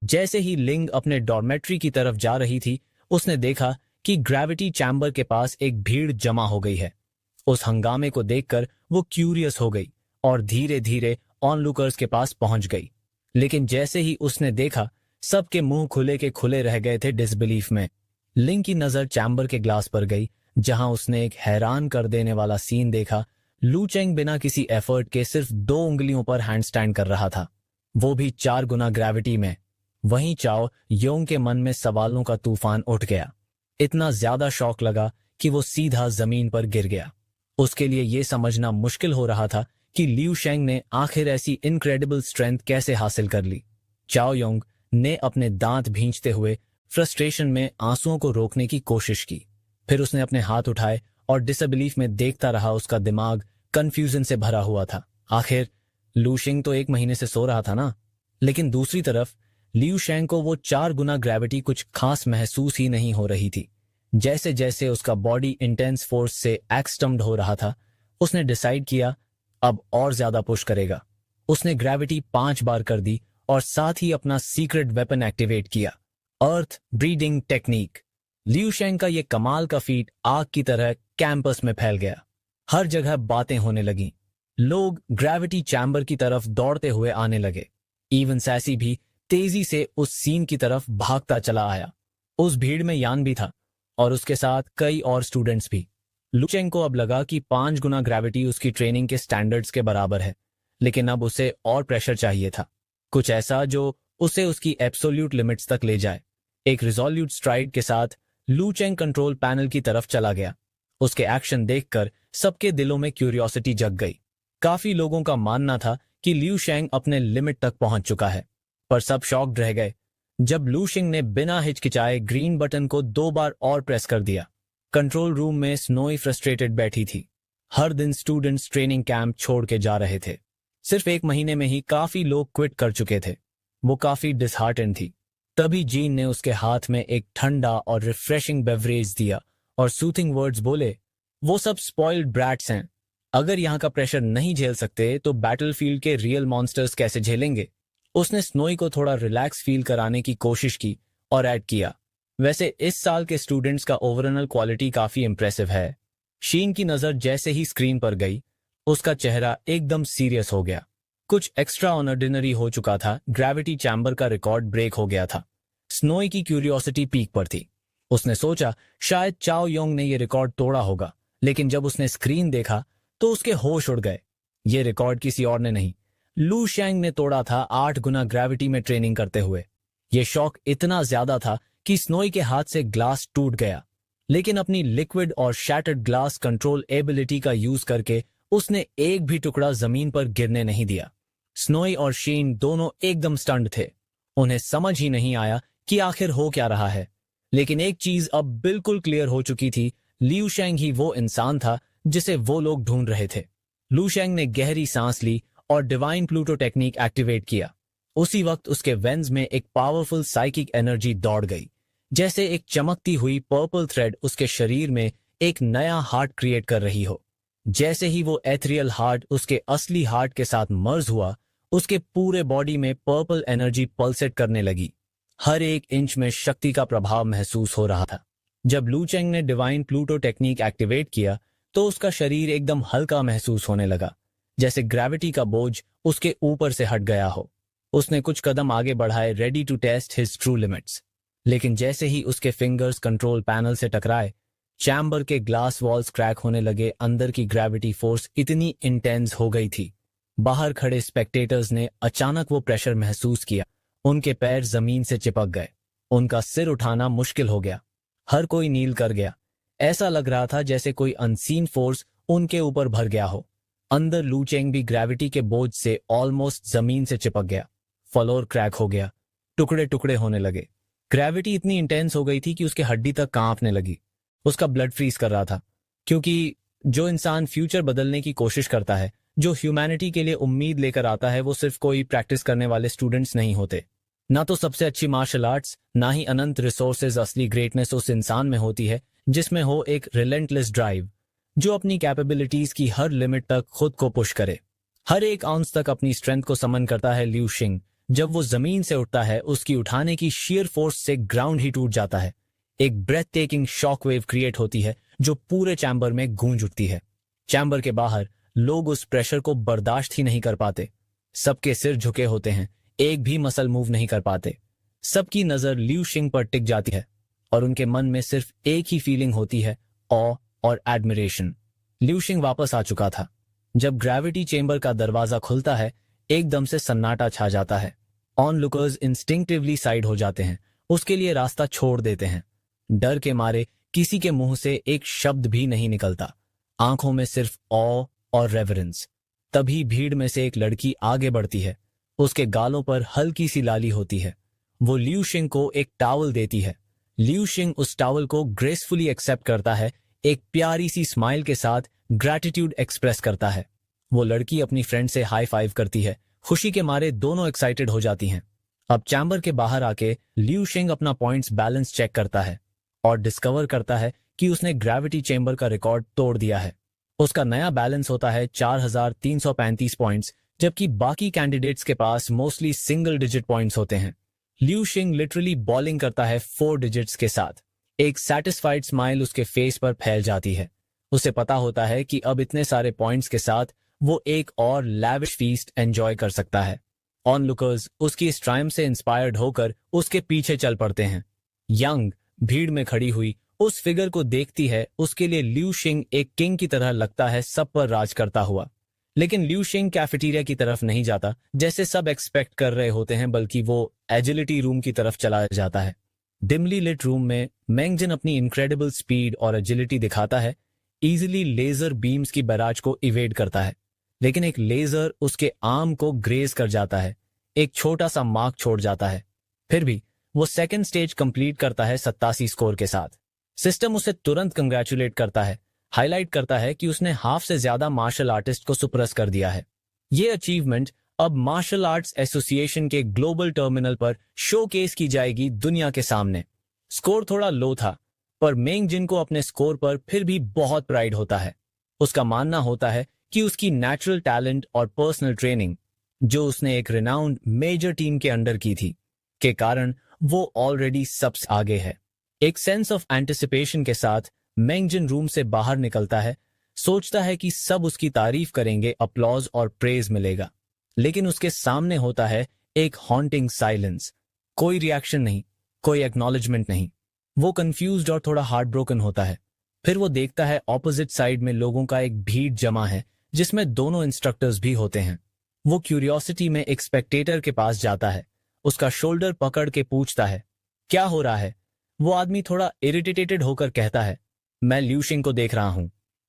जैसे ही लिंग अपने डॉर्मेट्री की तरफ जा रही थी, उसने देखा कि ग्रेविटी चैम्बर के पास एक भीड़ जमा हो गई है। उस हंगामे को देखकर वो क्यूरियस हो गई और धीरे धीरे ऑनलुकर्स के पास पहुंच गई। लेकिन जैसे ही उसने देखा, सबके मुंह खुले के खुले रह गए थे डिसबिलीफ में। लिंग की नजर चैम्बर के ग्लास पर गई, जहां उसने एक हैरान कर देने वाला सीन देखा। लू चेंग बिना किसी एफर्ट के सिर्फ 2 उंगलियों पर हैंडस्टैंड कर रहा था, वो भी 4 गुना ग्रेविटी में। वहीं चाओ योंग के मन में सवालों का तूफान उठ गया। इतना ज्यादा शौक लगा कि वो सीधा जमीन पर गिर गया। उसके लिए यह समझना मुश्किल हो रहा था कि लिू शेंग ने आखिर ऐसी इनक्रेडिबल स्ट्रेंथ कैसे हासिल कर ली। चाओ योंग ने अपने दांत भींचते हुए फ्रस्ट्रेशन में आंसुओं को रोकने की कोशिश की। फिर उसने अपने हाथ उठाए और डिसबिलीफ में देखता रहा। उसका दिमाग कंफ्यूजन से भरा हुआ था। आखिर लू शेंग तो 1 महीने से सो रहा था ना। लेकिन दूसरी तरफ लिू शेंग को वो 4 गुना ग्रेविटी कुछ खास महसूस ही नहीं हो रही थी। जैसे जैसे उसका बॉडी इंटेंस फोर्स से एक्सटम्ड हो रहा था, उसने डिसाइड किया अब और ज्यादा पुश करेगा। उसने ग्रेविटी 5 बार कर दी और साथ ही अपना सीक्रेट वेपन एक्टिवेट किया, अर्थ ब्रीडिंग टेक्निक। लिू शेंग का ये कमाल का फीट आग की तरह कैंपस में फैल गया। हर जगह बातें होने लगीं। लोग ग्रेविटी चैम्बर की तरफ दौड़ते हुए आने लगे। इवन सैसी भी तेजी से उस सीन की तरफ भागता चला आया। उस भीड़ में यान भी था और उसके साथ कई और स्टूडेंट्स भी। लू चेंग को अब लगा कि 5 गुना ग्रेविटी उसकी ट्रेनिंग के स्टैंडर्ड्स के बराबर है, लेकिन अब उसे और प्रेशर चाहिए था, कुछ ऐसा जो उसे उसकी एब्सोल्यूट लिमिट्स तक ले जाए। एक रिजोल्यूट स्ट्राइड के साथ लू चेंग कंट्रोल पैनल की तरफ चला गया। उसके एक्शन देखकर सबके दिलों में क्यूरियोसिटी जग गई। काफी लोगों का मानना था कि लिू शेंग अपने लिमिट तक पहुंच चुका है, पर सब शॉक्ड रह गए जब लू शेंग ने बिना हिचकिचाए ग्रीन बटन को 2 बार और प्रेस कर दिया। कंट्रोल रूम में स्नोई फ्रस्ट्रेटेड बैठी थी। हर दिन स्टूडेंट्स ट्रेनिंग कैंप छोड़ के जा रहे थे। सिर्फ 1 महीने में ही काफी लोग क्विट कर चुके थे। वो काफी डिसहार्टेंड थी। तभी जीन ने उसके हाथ में एक ठंडा और रिफ्रेशिंग बेवरेज दिया और सूथिंग वर्ड्स बोले, वो सब स्पॉइल्ड ब्रैट्स हैं। अगर यहाँ का प्रेशर नहीं झेल सकते तो बैटलफील्ड के रियल मॉन्स्टर्स कैसे झेलेंगे। उसने स्नोई को थोड़ा रिलैक्स फील कराने की कोशिश की और ऐड किया, वैसे इस साल के स्टूडेंट्स का ओवरऑल क्वालिटी काफी इंप्रेसिव है। शीन की नजर जैसे ही स्क्रीन पर गई, उसका चेहरा एकदम सीरियस हो गया। कुछ एक्स्ट्रा ऑर्डिनरी हो चुका था। ग्रेविटी चैम्बर का रिकॉर्ड ब्रेक हो गया था। स्नोई की क्यूरियोसिटी पीक पर थी। उसने सोचा शायद चाओ योंग ने यह रिकॉर्ड तोड़ा होगा, लेकिन जब उसने स्क्रीन देखा तो उसके होश उड़ गए। ये रिकॉर्ड किसी और ने नहीं, लू शेंग ने तोड़ा था 8 गुना ग्रेविटी में ट्रेनिंग करते हुए। यह शॉक इतना ज्यादा था कि स्नोई के हाथ से ग्लास टूट गया, लेकिन अपनी लिक्विड और शैटर्ड ग्लास कंट्रोल एबिलिटी का यूज करके उसने एक भी टुकड़ा जमीन पर गिरने नहीं दिया। स्नोई और शीन दोनों एकदम स्टन्ड थे। उन्हें समझ ही नहीं आया कि आखिर हो क्या रहा है। लेकिन एक चीज अब बिल्कुल क्लियर हो चुकी थी, लिू शेंग ही वो इंसान था जिसे वो लोग ढूंढ रहे थे। लू शेंग ने गहरी सांस ली और डिवाइन प्लूटो टेक्निक एक्टिवेट किया। उसी वक्त उसके वेन्स में एक पावरफुल साइकिक एनर्जी दौड़ गई, जैसे एक चमकती हुई पर्पल थ्रेड उसके शरीर में एक नया हार्ट क्रिएट कर रही हो। जैसे ही वो एथरियल हार्ट उसके असली हार्ट के साथ मर्ज हुआ, उसके पूरे बॉडी में पर्पल एनर्जी पल्सेट करने लगी। हर एक इंच में शक्ति का प्रभाव महसूस हो रहा था। जब लू चेंग ने डिवाइन प्लूटो टेक्निक एक्टिवेट किया तो उसका शरीर एकदम हल्का महसूस होने लगा, जैसे ग्रेविटी का बोझ उसके ऊपर से हट गया हो। उसने कुछ कदम आगे बढ़ाए, ready to test his true limits. लेकिन जैसे ही उसके फिंगर्स कंट्रोल पैनल से टकराए, चैम्बर के ग्लास वॉल्स क्रैक होने लगे। अंदर की ग्रेविटी फोर्स इतनी इंटेंस हो गई थी, बाहर खड़े स्पेक्टेटर्स ने अचानक वो प्रेशर महसूस किया। उनके पैर जमीन से चिपक गए, उनका सिर उठाना मुश्किल हो गया। हर कोई नील कर गया। ऐसा लग रहा था जैसे कोई अनसीन फोर्स उनके ऊपर भर गया हो। अंदर लू चेंग भी ग्रेविटी के बोझ से ऑलमोस्ट जमीन से चिपक गया। फ्लोर क्रैक हो गया, टुकड़े टुकड़े होने लगे। ग्रेविटी इतनी इंटेंस हो गई थी कि उसके हड्डी तक कांपने लगी। उसका ब्लड फ्रीज कर रहा था, क्योंकि जो इंसान फ्यूचर बदलने की कोशिश करता है, जो ह्यूमैनिटी के लिए उम्मीद लेकर आता है, वो सिर्फ कोई प्रैक्टिस करने वाले स्टूडेंट्स नहीं होते। ना तो सबसे अच्छी मार्शल आर्ट्स, ना ही अनंत रिसोर्सेज। असली ग्रेटनेस उस इंसान में होती है जिसमें हो एक रिलेंटलेस ड्राइव, जो अपनी कैपेबिलिटीज की हर लिमिट तक खुद को पुश करे। हर एक आउंस तक अपनी स्ट्रेंथ को समन करता है लिू शिंग। जब वो जमीन से उठता है, उसकी उठाने की शीयर फोर्स से ग्राउंड ही टूट जाता है। एक breathtaking shock wave create होती है जो पूरे चैम्बर में गूंज उठती है। चैम्बर के बाहर लोग उस प्रेशर को बर्दाश्त ही नहीं कर पाते। सबके सिर झुके होते हैं, एक भी मसल मूव नहीं कर पाते। सबकी नजर लिू शिंग पर टिक जाती है और उनके मन में सिर्फ एक ही फीलिंग होती है, ऑ और एडमिरेशन। लिू शिंग वापस आ चुका था। जब ग्रेविटी चेंबर का दरवाजा खुलता है, एकदम से सन्नाटा छा जाता है। ऑनलुकर्स इंस्टिंक्टिवली साइड हो जाते हैं, उसके लिए रास्ता छोड़ देते हैं। डर के मारे किसी के मुंह से एक शब्द भी नहीं निकलता, आंखों में सिर्फ ऑ और रेवरेंस। तभी भीड़ में से एक लड़की आगे बढ़ती है। उसके गालों पर हल्की सी लाली होती है। वो लिू शिंग को एक टॉवल देती है। लिू शिंग उस टॉवल को ग्रेसफुली एक्सेप्ट करता है, एक प्यारी सी स्माइल के साथ ग्रैटिट्यूड एक्सप्रेस करता है। वो लड़की अपनी फ्रेंड से हाई फाइव करती है। खुशी के मारे दोनों एक्साइटेड हो जाती हैं। अब चैम्बर के बाहर आके लिू शिंग अपना पॉइंट्स बैलेंस चेक करता है और डिस्कवर करता है कि उसने ग्रेविटी चेंबर का रिकॉर्ड तोड़ दिया है। उसका नया बैलेंस होता है 4335 पॉइंट्स, जबकि बाकी कैंडिडेट्स के पास मोस्टली सिंगल डिजिट पॉइंट्स होते हैं। लिू शिंग लिटरली बॉलिंग करता है 4 डिजिट्स के साथ। एक सैटिस्फाइड स्माइल उसके फेस पर फैल जाती है। उसे पता होता है कि अब इतने सारे पॉइंट्स के साथ वो एक और लैविश फीस्ट एंजॉय कर सकता है। ऑनलुकर्स उसकी इस ट्रायम्फ से इंस्पायर्ड होकर उसके पीछे चल पड़ते हैं। यंग भीड़ में खड़ी हुई उस फिगर को देखती है। उसके लिए लिू शिंग एक किंग की तरह लगता है, सब पर राज करता हुआ। लेकिन लिू शिंग कैफेटेरिया की तरफ नहीं जाता जैसे सब एक्सपेक्ट कर रहे होते हैं, बल्कि वो एजिलिटी रूम की तरफ चला जाता है। डिमली लिट रूम में मेंगजिन अपनी इनक्रेडिबल स्पीड और एजिलिटी दिखाता है। इजीली लेजर बीम्स की बैराज को इवेड करता है, लेकिन एक लेजर उसके आर्म को ग्रेज कर जाता है, एक छोटा सा मार्क छोड़ जाता है। फिर भी वो सेकंड स्टेज कंप्लीट करता है 87 स्कोर के साथ। सिस्टम उसे तुरंत कंग्रेचुलेट करता है, हाईलाइट करता है कि उसने हाफ से ज्यादा मार्शल आर्टिस्ट को सुप्रस कर दिया है। ये अचीवमेंट अब मार्शल आर्ट्स एसोसिएशन के ग्लोबल टर्मिनल पर शोकेस की जाएगी दुनिया के सामने। स्कोर थोड़ा लो था, पर मेंगजिन को अपने स्कोर पर फिर भी बहुत प्राइड होता है। उसका मानना होता है कि उसकी नेचुरल टैलेंट और पर्सनल ट्रेनिंग, जो उसने एक रिनाउंड मेजर टीम के अंडर की थी, के कारण वो ऑलरेडी सबसे आगे है। एक सेंस ऑफ एंटिसिपेशन के साथ मेंगजिन रूम से बाहर निकलता है, सोचता है कि सब उसकी तारीफ करेंगे, अपलॉज और प्रेज मिलेगा। लेकिन उसके सामने होता है एक हॉन्टिंग साइलेंस। कोई रिएक्शन नहीं, कोई एक्नॉलेजमेंट नहीं। वो कंफ्यूज्ड और थोड़ा हार्ट ब्रोकन होता है। फिर वो देखता है ऑपोजिट साइड में लोगों का एक भीड़ जमा है, जिसमें दोनों इंस्ट्रक्टर्स भी होते हैं। वो क्यूरियोसिटी में एक स्पेक्टेटर के पास जाता है, उसका शोल्डर पकड़ के पूछता है, क्या हो रहा है? वो आदमी थोड़ा इरिटेटेड होकर कहता है, मैं लिू शिंग को देख रहा हूं।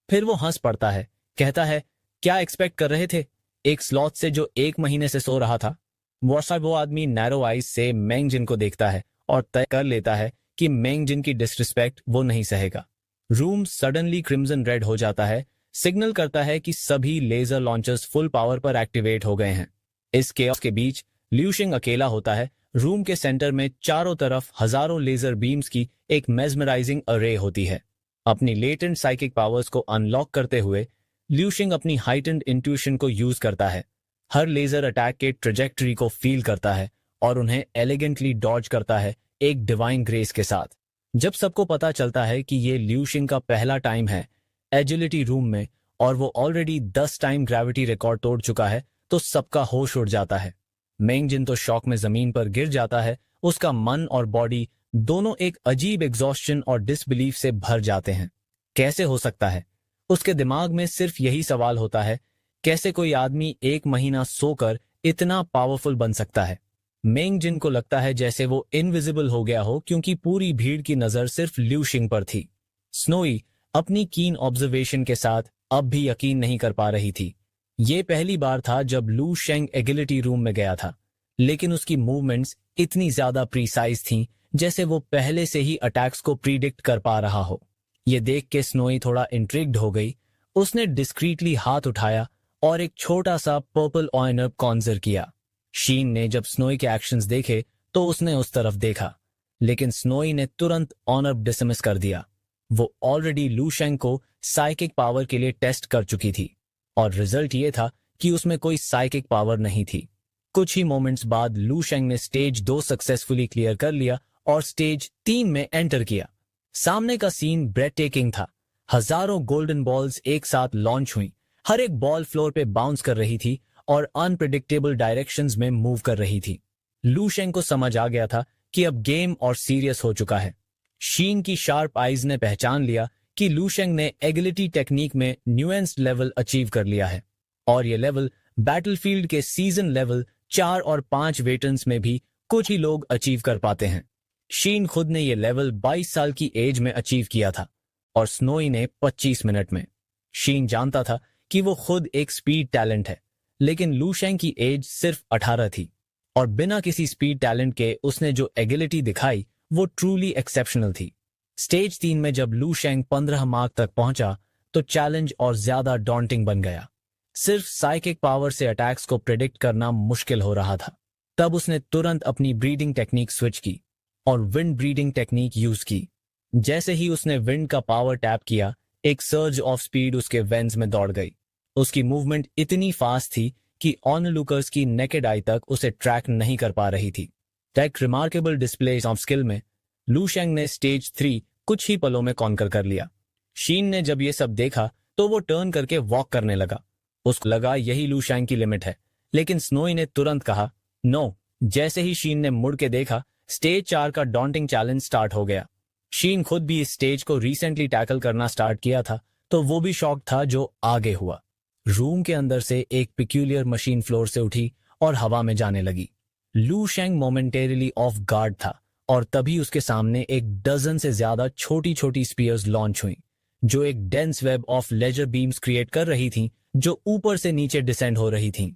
फिर वो हंस पड़ता है, कहता है, क्या एक्सपेक्ट कर रहे थे, एक स्लॉथ से जो 1 महीने से सो रहा था? वो आदमी नैरो आइज से मेंगजिन को देखता है और तय कर लेता है कि मेंगजिन की डिसरिस्पेक्ट वो नहीं सहेगा। रूम सडनली क्रिम्सन रेड हो जाता है, सिग्नल करता है कि सभी लेजर लॉन्चर्स फुल पावर पर एक्टिवेट हो गए हैं। इस केओस के बीच लिू शिंग अकेला होता है। रूम के सेंटर में चारों तरफ हजारों लेजर बीम्स की एक मेस्मराइजिंग अरे होती है। अपनी लेटेंट साइकिक पावर्स को अनलॉक करते हुए लिू शिंग अपनी हाइटेंड इंट्यूशन को यूज करता है। हर लेजर अटैक के ट्रेजेक्टरी को फील करता है और उन्हें एलिगेंटली डॉज करता है, एक डिवाइन ग्रेस के साथ। जब सबको पता चलता है कि ये लिू शिंग का पहला टाइम है एजिलिटी रूम में और वो ऑलरेडी 10 टाइम ग्रेविटी रिकॉर्ड तोड़ चुका है, तो सबका होश उड़ जाता है। मेंगजिन तो शॉक में जमीन पर गिर जाता है। उसका मन और बॉडी दोनों एक अजीब एग्जॉस्शन और डिसबिलीफ से भर जाते हैं। कैसे हो सकता है? उसके दिमाग में सिर्फ यही सवाल होता है, कैसे कोई आदमी 1 महीना सोकर इतना पावरफुल बन सकता है? मेंगजिन को लगता है जैसे वो इनविजिबल हो गया हो, क्योंकि पूरी भीड़ की नजर सिर्फ लिू शिंग पर थी। स्नोई अपनी कीन ऑब्जर्वेशन के साथ अब भी यकीन नहीं कर पा रही थी। ये पहली बार था जब लू शेंग एगिलिटी रूम में गया था, लेकिन उसकी मूवमेंट्स इतनी ज्यादा प्रीसाइज थीं जैसे वो पहले से ही अटैक्स को प्रीडिक्ट कर पा रहा हो। ये देख के स्नोई थोड़ा इंट्रिग्ड हो गई। उसने डिस्क्रीटली हाथ उठाया और एक छोटा सा पर्पल ऑयनर कॉन्जर किया। शीन ने जब स्नोई के एक्शंस देखे तो उसने उस तरफ देखा, लेकिन स्नोई ने तुरंत ऑनर डिसमिस कर दिया। वो ऑलरेडी लू शेंग को साइकिक पावर के लिए टेस्ट कर चुकी थी और रिजल्ट ये था कि उसमें कोई साइकिक पावर नहीं थी। कुछ ही मोमेंट्स बाद लू शेंग ने स्टेज 2 सक्सेसफुली क्लियर कर लिया और स्टेज 3 में एंटर किया। सामने का सीन ब्रेथ टेकिंग था। हजारों गोल्डन बॉल्स एक साथ लॉन्च हुई, हर एक बॉल फ्लोर पे बाउंस कर रही थी और अनप्रिडिक्टेबल डायरेक्शंस में मूव कर रही थी। लू शेंग को समझ आ गया था कि अब गेम और सीरियस हो चुका है। शीन की शार्प आईज ने पहचान लिया कि लू शेंग ने एगिलिटी टेक्निक में न्यूएंस्ड लेवल अचीव कर लिया है और ये लेवल बैटलफील्ड के सीजन लेवल 4 और 5 वेटरन्स में भी कुछ ही लोग अचीव कर पाते हैं। शीन खुद ने ये लेवल 22 साल की एज में अचीव किया था और स्नोई ने 25 मिनट में। शीन जानता था कि वो खुद एक स्पीड टैलेंट है, लेकिन लू शेंग की एज सिर्फ 18 थी और बिना किसी स्पीड टैलेंट के उसने जो एगिलिटी दिखाई वो ट्रूली एक्सेप्शनल थी। स्टेज 3 में जब लू शेंग 15 मार्क तक पहुंचा तो चैलेंज और ज्यादा डॉन्टिंग बन गया। सिर्फ साइकिक पावर से अटैक्स को प्रिडिक्ट करना मुश्किल हो रहा था। तब उसने तुरंत अपनी ब्रीडिंग टेक्निक स्विच की और विंड ब्रीडिंग टेक्निक यूज की। जैसे ही उसने विंड का पावर टैप किया, एक सर्ज ऑफ स्पीड उसके वेन्स में दौड़ गई। उसकी मूवमेंट इतनी फास्ट थी कि ऑनलुकर्स की नेकेड आई तक उसे ट्रैक नहीं कर पा रही थी। एक रिमार्केबल डिस्प्ले ऑफ स्किल में लू शेंग ने स्टेज 3 कुछ ही पलों में कॉन्कर कर लिया। शीन ने जब ये सब देखा तो वो टर्न करके वॉक करने लगा। उसको लगा यही लू शेंग की लिमिट है, लेकिन स्नोई ने तुरंत कहा नो। जैसे ही शीन ने मुड़ के देखा, स्टेज 4 का डॉन्टिंग चैलेंज स्टार्ट हो गया। शीन खुद भी इस स्टेज को रिसेंटली टैकल करना स्टार्ट किया था, तो वो भी शॉक था जो आगे हुआ। रूम के अंदर से एक पिक्यूलियर मशीन फ्लोर से उठी और हवा में जाने लगी। लू शेंग मोमेंटेरिली ऑफ गार्ड था और तभी उसके सामने एक डजन से ज्यादा छोटी छोटी स्पीयर्स लॉन्च हुई, जो एक dense web of laser beams create कर रही थीं, जो ऊपर से नीचे डिसेंड हो रही थीं।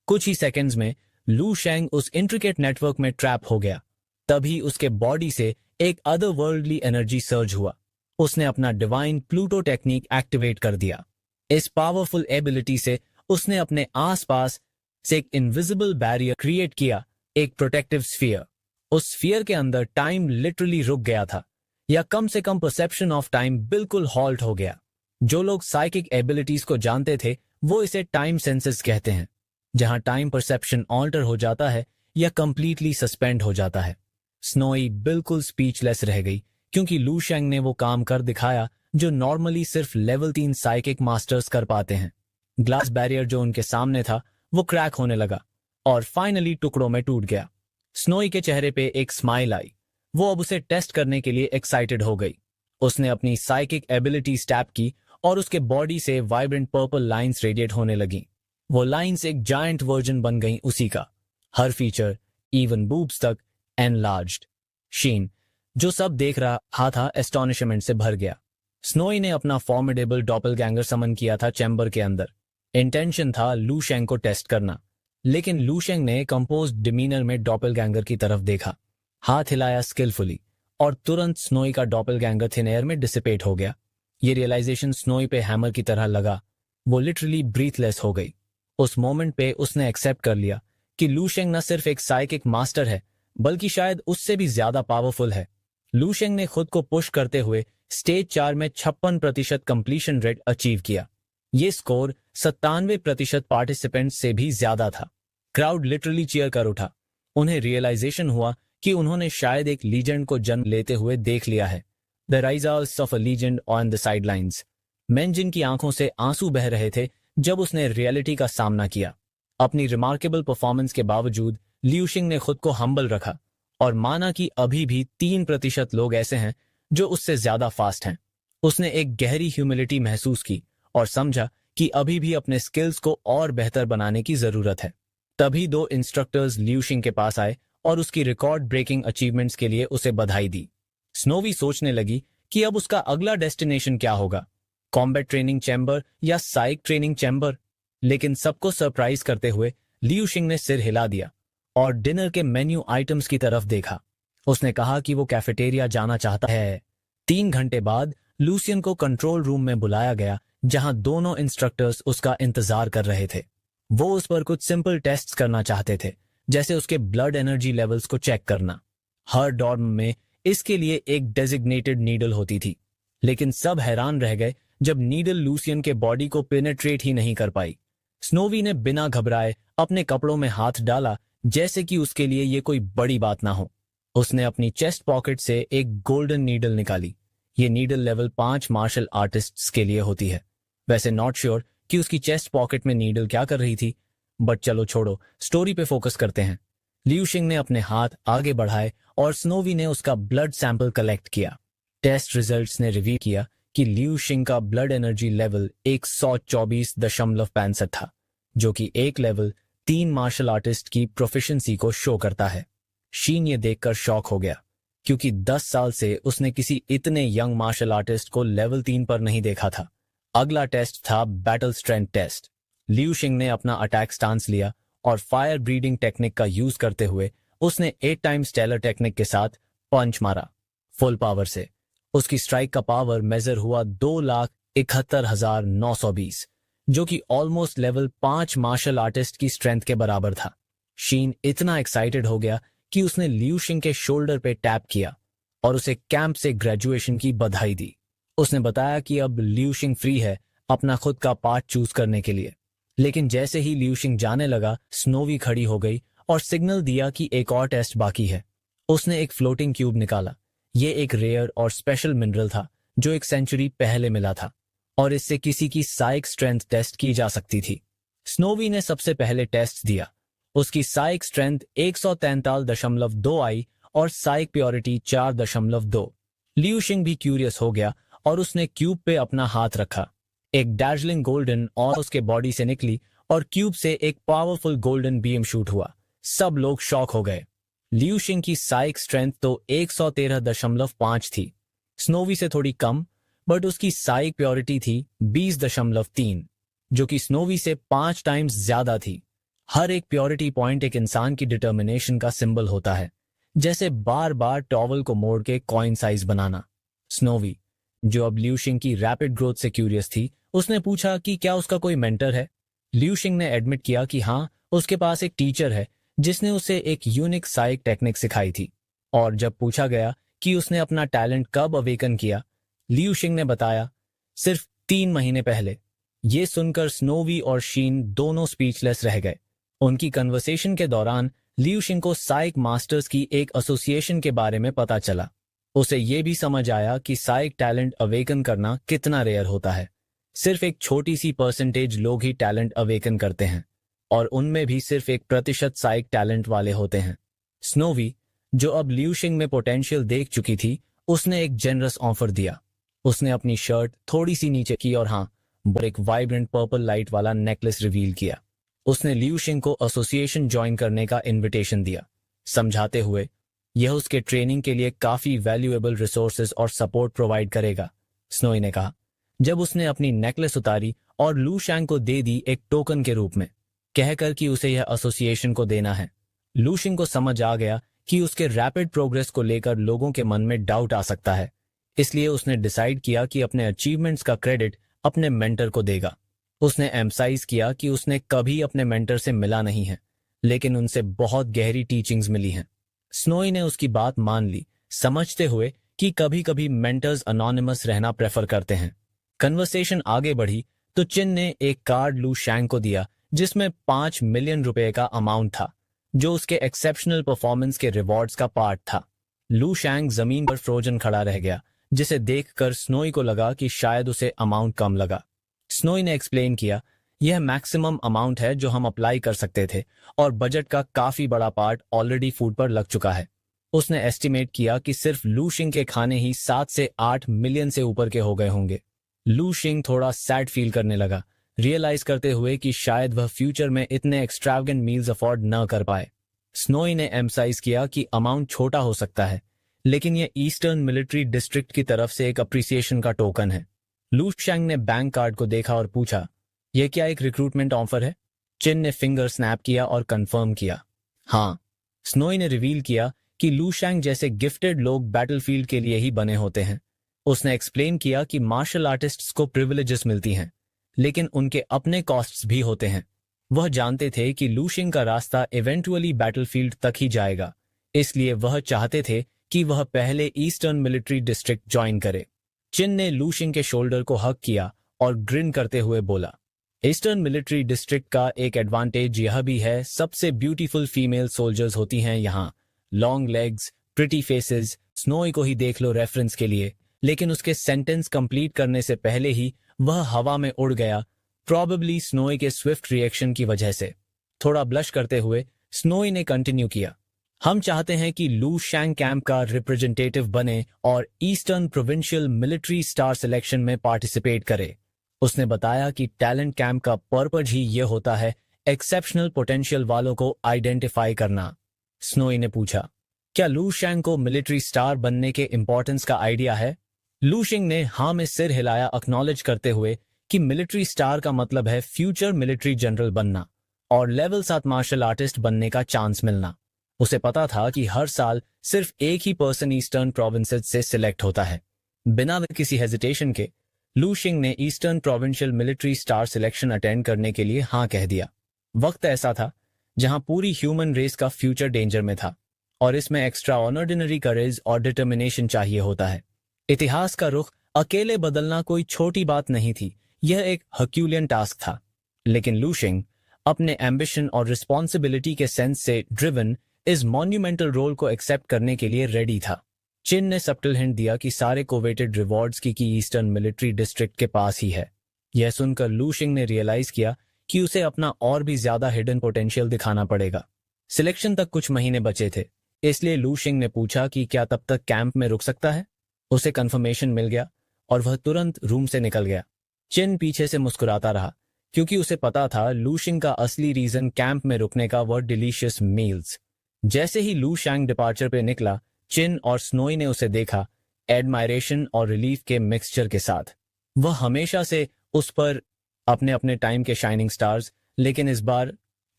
कुछ ही सेकंड्स में लू शेंग उस इंट्रिकेट नेटवर्क में ट्रैप हो गया। तभी उसके बॉडी से एक अदर वर्ल्डली एनर्जी सर्ज हुआ। उसने अपना डिवाइन प्लूटो टेक्निक एक्टिवेट कर दिया। इस पावरफुल एबिलिटी से उसने अपने आसपास से एक इनविजिबल बैरियर क्रिएट किया, एक प्रोटेक्टिव स्फीयर। उस स्फीयर के अंदर टाइम लिटरली रुक गया था, या कम से कम परसेप्शन ऑफ टाइम बिल्कुल हॉल्ट हो गया। जो लोग साइकिक एबिलिटीज को जानते थे वो इसे टाइम सेंसेस कहते हैं, जहां टाइम परसेप्शन ऑल्टर हो जाता है या कंप्लीटली सस्पेंड हो जाता है। स्नोई बिल्कुल स्पीचलेस रह गई, क्योंकि लू शेंग ने वो काम कर दिखाया जो नॉर्मली सिर्फ लेवल 3 साइकिक मास्टर्स कर पाते हैं। ग्लास बैरियर जो उनके सामने था वो क्रैक होने लगा और फाइनली टुकड़ों में टूट गया। स्नोई के चेहरे पे एक स्माइल आई। वो अब उसे टेस्ट करने के लिए एक्साइटेड हो गई। उसने अपनी साइकिक एबिलिटी टैप की और उसके बॉडी से वाइब्रेंट पर्पल लाइंस रेडिएट होने लगी। वो लाइंस एक जायंट वर्जन बन गई उसी का, हर फीचर इवन बूब्स तक एनलार्ज्ड। शीन जो सब देख रहा था एस्टोनिशमेंट से भर गया। स्नोई ने अपना फॉर्मिडेबल डॉपलगैंगर समन किया था चैम्बर के अंदर। इंटेंशन था लू शेंग को टेस्ट करना, लेकिन लू शेंग ने कंपोज्ड डिमीनर में डॉपलगैंगर की तरफ देखा, हाथ हिलाया स्किलफुली और तुरंत स्नोई का डॉपलगैंगर थिन एयर में डिसिपेट हो गया। ये रियलाइजेशन स्नोई पे हैमर की तरह लगा। वो लिटरली ब्रीथलेस हो गई। उस मोमेंट पे उसने एक्सेप्ट कर लिया कि लू शेंग न सिर्फ एक साइकिक मास्टर है, बल्कि शायद उससे भी ज्यादा पावरफुल है। लू शेंग ने खुद को पुश करते हुए स्टेज 4 में 56% कंप्लीशन रेट अचीव किया। ये स्कोर 97% पार्टिसिपेंट से भी ज्यादा था। क्राउड लिटरली चीयर कर उठा। उन्हें रियलाइजेशन हुआ कि उन्होंने शायद एक लीजेंड को जन्म लेते हुए देख लिया है। The risers of a legend on the sidelines. मेंजिन की आंखों से आंसू बह रहे थे जब उसने रियलिटी का सामना किया। अपनी रिमार्केबल परफॉर्मेंस के बावजूद लियू शिंग ने खुद को हम्बल रखा और माना कि अभी भी 3% लोग ऐसे हैं जो उससे ज्यादा फास्ट हैं। उसने एक गहरी ह्यूमिलिटी महसूस की और समझा कि अभी भी अपने स्किल्स को और बेहतर बनाने की जरूरत है। तभी 2 इंस्ट्रक्टर्स लियू शिंग के पास आए और उसकी रिकॉर्ड ब्रेकिंग अचीवमेंट्स के लिए उसे बधाई दी। स्नोवी सोचने लगी कि अब उसका अगला डेस्टिनेशन क्या होगा, कॉम्बैट ट्रेनिंग चैम्बर या साइक ट्रेनिंग चैम्बर। लेकिन सबको सरप्राइज करते हुए लियू शिंग ने सिर हिला दिया और डिनर के मेन्यू आइटम्स की तरफ देखा। उसने कहा कि वो कैफेटेरिया जाना चाहता है। 3 घंटे बाद लूसियन को कंट्रोल रूम में बुलाया गया, जहां दोनों इंस्ट्रक्टर्स उसका इंतजार कर रहे थे। वो उस पर कुछ सिंपल टेस्ट्स करना चाहते थे, जैसे उसके ब्लड एनर्जी लेवल्स को चेक करना। हर डॉर्म में इसके लिए एक डेजिग्नेटेड नीडल होती थी, लेकिन सब हैरान रह गए जब नीडल लूसियन के बॉडी को पेनेट्रेट ही नहीं कर पाई। स्नोवी ने बिना घबराए अपने कपड़ों में हाथ डाला, जैसे कि उसके लिए ये कोई बड़ी बात ना हो। उसने अपनी चेस्ट पॉकेट से एक गोल्डन नीडल निकाली। ये नीडल लेवल 5 मार्शल आर्टिस्ट्स के लिए होती है। वैसे नॉट श्योर कि उसकी चेस्ट पॉकेट में नीडल क्या कर रही थी, बट चलो छोड़ो, स्टोरी पे फोकस करते हैं। लियू शिंग ने अपने हाथ आगे बढ़ाए और स्नोवी ने उसका ब्लड सैंपल कलेक्ट किया। टेस्ट रिजल्ट्स ने रिवील किया कि लियू शिंग का ब्लड एनर्जी लेवल 124.65 था, जो कि एक लेवल 3 मार्शल आर्टिस्ट की प्रोफिशिएंसी को शो करता है। शीन ये देखकर शॉक हो गया, क्योंकि 10 साल से उसने किसी इतने यंग मार्शल आर्टिस्ट को लेवल 3 पर नहीं देखा था। अगला टेस्ट था बैटल स्ट्रेंथ टेस्ट। लियू शिंग ने अपना अटैक स्टांस लिया और फायर ब्रीडिंग टेक्निक का यूज करते हुए उसने 8 टाइम्स टेलर टेक्निक के साथ पंच मारा, फुल पावर से। उसकी स्ट्राइक का पावर मेजर हुआ 2,71,920, जो कि ऑलमोस्ट लेवल 5 मार्शल आर्टिस्ट की स्ट्रेंथ के बराबर था। शीन इतना एक्साइटेड हो गया कि उसने लियू शिंग के शोल्डर पे टैप किया और उसे कैंप से ग्रेजुएशन की बधाई दी। उसने बताया कि अब लियू शिंग फ्री है अपना खुद का पार्ट चूज करने के लिए। लेकिन जैसे ही लियू शिंग जाने लगा, स्नोवी खड़ी हो गई और सिग्नल दिया कि एक और टेस्ट बाकी है। उसने एक फ्लोटिंग क्यूब निकाला। ये एक रेयर और स्पेशल मिनरल था जो 1 सेंचुरी पहले मिला था, और इससे किसी की साइक स्ट्रेंथ टेस्ट की जा सकती थी। स्नोवी ने सबसे पहले टेस्ट दिया। उसकी साइक स्ट्रेंथ 143.2 आई और साइक प्योरिटी 4.2। लियू शिंग भी क्यूरियस हो गया और उसने क्यूब पे अपना हाथ रखा। एक डैर्जलिंग गोल्डन और उसके बॉडी से निकली और क्यूब से एक पावरफुल गोल्डन बीम शूट हुआ। सब लोग शॉक हो गए। लियू शिंग की साइक स्ट्रेंथ तो 113.5 थी, स्नोवी से थोड़ी कम, बट उसकी साइक प्योरिटी थी 20.3, जो कि स्नोवी से 5 टाइम्स ज्यादा थी। हर एक प्योरिटी पॉइंट एक इंसान की डिटर्मिनेशन का सिंबल होता है, जैसे बार बार टॉवल को मोड़ के कॉइन साइज बनाना। स्नोवी, जो अब लियू शिंग की रैपिड ग्रोथ से क्यूरियस थी, उसने पूछा कि क्या उसका कोई मेंटर है। लियू शिंग ने एडमिट किया कि हाँ, उसके पास एक टीचर है जिसने उसे एक यूनिक साइक टेक्निक सिखाई थी। और जब पूछा गया कि उसने अपना टैलेंट कब अवेकन किया, लियू शिंग ने बताया, सिर्फ 3 महीने पहले। ये सुनकर स्नोवी और शीन दोनों स्पीचलेस रह गए। उनकी कन्वर्सेशन के दौरान लियू शिंग को साइक मास्टर्स की एक एसोसिएशन के बारे में पता चला। उसे ये भी समझ आया कि साइक टैलेंट अवेकन करना कितना रेयर होता है। सिर्फ एक छोटी सी परसेंटेज लोग ही टैलेंट अवेकन करते हैं, और उनमें भी सिर्फ 1% साइक टैलेंट वाले होते हैं। स्नोवी, जो अब लियू शिंग में पोटेंशियल देख चुकी थी, उसने एक जेनरस ऑफर दिया। उसने अपनी शर्ट थोड़ी सी नीचे की और हाँ, एक वाइब्रेंट पर्पल लाइट वाला नेकलेस रिवील किया। उसने लियू शिंग को एसोसिएशन ज्वाइन करने का इनविटेशन दिया, समझाते हुए यह उसके ट्रेनिंग के लिए काफी वैल्यूएबल रिसोर्सेज और सपोर्ट प्रोवाइड करेगा। स्नोई ने कहा, जब उसने अपनी नेकलेस उतारी और लू शैंग को दे दी एक टोकन के रूप में, कहकर कि उसे यह एसोसिएशन को देना है। लू शिंग को समझ आ गया कि उसके रैपिड प्रोग्रेस को लेकर लोगों के मन में डाउट आ सकता है, इसलिए उसने डिसाइड किया कि अपने अचीवमेंट्स का क्रेडिट अपने मेंटर को देगा। उसने एम्फसाइज किया कि उसने कभी अपने मेंटर से मिला नहीं है, लेकिन उनसे बहुत गहरी टीचिंग्स मिली हैं। स्नोई ने उसकी बात मान ली, समझते हुए कि कभी कभी मेंटर्स अनोनिमस रहना प्रेफर करते हैं। कन्वर्सेशन आगे बढ़ी तो चिन ने एक कार्ड लू शैंग को दिया जिसमें 5 मिलियन रुपए का अमाउंट था, जो उसके एक्सेप्शनल परफॉर्मेंस के रिवॉर्ड्स का पार्ट था। लू शैंग जमीन पर फ्रोजन खड़ा रह गया, जिसे देखकर स्नोई को लगा कि शायद उसे अमाउंट कम लगा। स्नोई ने एक्सप्लेन किया, यह मैक्सिमम अमाउंट है जो हम अप्लाई कर सकते थे, और बजट का काफी बड़ा पार्ट ऑलरेडी फूड पर लग चुका है। उसने एस्टिमेट किया कि सिर्फ लू शिंग के खाने ही 7 से 8 मिलियन से ऊपर के हो गए होंगे। लू शिंग थोड़ा सैड फील करने लगा, रियलाइज करते हुए कि शायद वह फ्यूचर में इतने एक्सट्रावेगेंट मील्स अफोर्ड न कर पाए। स्नोई ने एम्फसाइज किया कि अमाउंट छोटा हो सकता है, लेकिन यह ईस्टर्न मिलिट्री डिस्ट्रिक्ट की तरफ से एक अप्रिसिएशन का टोकन है। लू शैंग ने बैंक कार्ड को देखा और पूछा, यह क्या एक रिक्रूटमेंट ऑफर है? चिन ने फिंगर स्नैप किया और कंफर्म किया, हाँ। स्नोई ने रिवील किया कि लू शैंग जैसे गिफ्टेड लोग बैटलफील्ड के लिए ही बने होते हैं। उसने एक्सप्लेन किया कि मार्शल आर्टिस्ट्स को प्रिविलेजेस मिलती हैं, लेकिन उनके अपने कॉस्ट्स भी होते हैं। वह जानते थे कि लू शिंग का रास्ता इवेंचुअली बैटलफील्ड तक ही जाएगा, इसलिए वह चाहते थे कि वह पहले ईस्टर्न मिलिट्री डिस्ट्रिक्ट ज्वाइन करे। चिन ने लू शिंग के शोल्डर को हग किया और ग्रिन करते हुए बोला, ईस्टर्न मिलिट्री डिस्ट्रिक्ट का एक एडवांटेज यह भी है, सबसे ब्यूटीफुल फीमेल सोल्जर्स होती हैं यहाँ। Long legs, pretty faces. Snowy को ही देख लो रेफरेंस के लिए। लेकिन उसके सेंटेंस कंप्लीट करने से पहले ही वह हवा में उड़ गया, प्रॉबेबली स्नोई के स्विफ्ट रिएक्शन की वजह से। थोड़ा ब्लश करते हुए स्नोई ने कंटिन्यू किया, हम चाहते हैं कि लू शैंग कैंप का रिप्रेजेंटेटिव बने और eastern provincial military star selection में पार्टिसिपेट करे। उसने बताया कि टैलेंट कैंप का पर्पज ही यह होता है, एक्सेप्शनल पोटेंशियल वालों को आइडेंटिफाई करना। स्नोई ने पूछा, क्या लू शैंग को मिलिट्री स्टार बनने के इंपॉर्टेंस का आइडिया है? लू शिंग ने हाँ में सिर हिलाया, एक्नॉलेज करते हुए कि मिलिट्री स्टार का मतलब है फ्यूचर मिलिट्री जनरल बनना और लेवल 7 मार्शल आर्टिस्ट बनने का चांस मिलना। उसे पता था कि हर साल सिर्फ एक ही पर्सन ईस्टर्न प्रोविंसेस से सिलेक्ट होता है। बिना किसी हेजिटेशन के लू शिंग ने eastern provincial military star selection attend करने के लिए हाँ कह दिया। वक्त ऐसा था जहां पूरी ह्यूमन रेस का फ्यूचर डेंजर में था और इसमें एक्स्ट्रा ऑर्डिनरी करेज और डिटर्मिनेशन चाहिए होता है। इतिहास का रुख अकेले बदलना कोई छोटी बात नहीं थी, यह एक हर्क्यूलियन टास्क था। लेकिन लू शिंग अपने एम्बिशन और रिस्पॉन्सिबिलिटी के सेंस से ड्रिवन इस मॉन्यूमेंटल रोल को एक्सेप्ट करने के लिए रेडी था। चिन ने सबटल हिंट दिया कि सारे कोवेटेड रिवॉर्ड्स की ईस्टर्न मिलिट्री डिस्ट्रिक्ट के पास ही है। यह सुनकर लू शिंग ने रियलाइज किया कि उसे अपना और भी ज्यादा हिडन पोटेंशियल दिखाना पड़ेगा। सिलेक्शन तक कुछ महीने बचे थे, इसलिए लू शिंग ने पूछा कि क्या तब तक कैंप में रुक सकता है। उसे कंफर्मेशन मिल गया और वह तुरंत रूम से निकल गया। चिन पीछे से मुस्कुराता रहा क्योंकि उसे पता था लू शिंग का असली रीजन कैंप में रुकने का वह डिलीशियस मील्स। जैसे ही लू शैंग डिपार्चर पे निकला, चिन और स्नोई ने उसे देखा, एडमायरेशन और रिलीफ के मिक्सचर के साथ। वह हमेशा से उस पर अपने अपने टाइम के शाइनिंग स्टार्स, लेकिन इस बार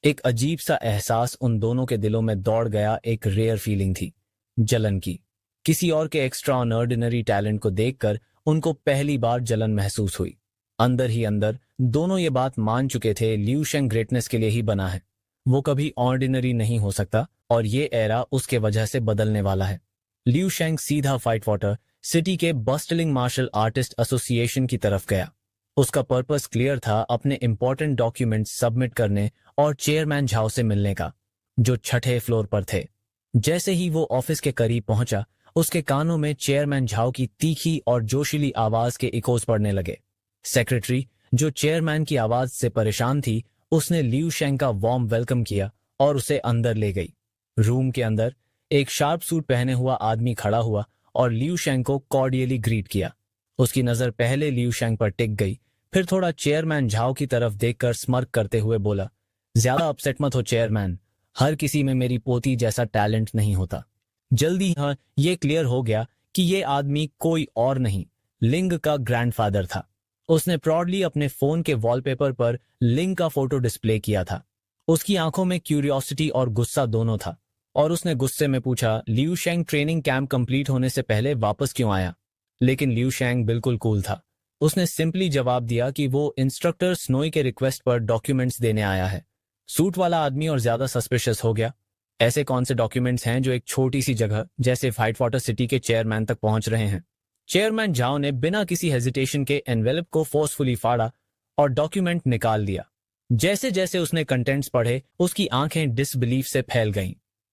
एक अजीब सा एहसास उन दोनों के दिलों में दौड़ गया। एक रेयर फीलिंग थी, जलन की। किसी और के एक्स्ट्रा ऑर्डिनरी टैलेंट को देखकर उनको पहली बार जलन महसूस हुई। अंदर ही अंदर दोनों ये बात मान चुके थे, लियू शेंग ग्रेटनेस के लिए ही बना है। वो कभी ऑर्डिनरी नहीं हो सकता और ये एरा उसके वजह से बदलने वाला है। लियू शेंग सीधा फाइट वाटर सिटी के बस्टलिंग मार्शल आर्टिस्ट एसोसिएशन की तरफ गया। उसका पर्पस क्लियर था, अपने इंपॉर्टेंट डॉक्यूमेंट्स सबमिट करने और चेयरमैन झाओ से मिलने का, जो 6ठे फ्लोर पर थे। जैसे ही वो ऑफिस के करीब पहुंचा, उसके कानों में चेयरमैन झाओ की तीखी और जोशीली आवाज के इकोज पड़ने लगे। सेक्रेटरी, जो चेयरमैन की आवाज से परेशान थी, उसने लियू शेंग का वार्म वेलकम किया और उसे अंदर ले गई। रूम के अंदर एक शार्प सूट पहने हुआ आदमी खड़ा हुआ और लियू शेंग को कॉर्डियली ग्रीट किया। उसकी नजर पहले लियू शेंग पर टिक गई, फिर थोड़ा चेयरमैन झाओ की तरफ देखकर स्मर्क करते हुए बोला, ज्यादा अपसेट मत हो चेयरमैन, हर किसी में मेरी पोती जैसा टैलेंट नहीं होता। जल्दी हाँ ये क्लियर हो गया कि ये आदमी कोई और नहीं, लिंग का ग्रैंडफादर था। उसने प्राउडली अपने फोन के वॉलपेपर पर लिंग का फोटो डिस्प्ले किया था। उसकी आंखों में क्यूरियोसिटी और गुस्सा दोनों था और उसने गुस्से में पूछा, लियू शेंग ट्रेनिंग कैंप कंप्लीट होने से पहले वापस क्यों आया? लेकिन लियू शेंग बिल्कुल कूल था। उसने सिंपली जवाब दिया कि वो इंस्ट्रक्टर स्नोई के रिक्वेस्ट पर डॉक्यूमेंट्स देने आया है। सूट वाला आदमी और ज्यादा सस्पिशियस हो गया। ऐसे कौन से डॉक्यूमेंट्स हैं जो एक छोटी सी जगह जैसे फाइट वाटर सिटी के चेयरमैन तक पहुंच रहे हैं? चेयरमैन झाओ ने बिना किसी हेजिटेशन के एनवेलप को फोर्सफुली फाड़ा और डॉक्यूमेंट निकाल लिया। जैसे जैसे उसने कंटेंट्स पढ़े, उसकी आंखें डिसबिलीफ से फैल गईं।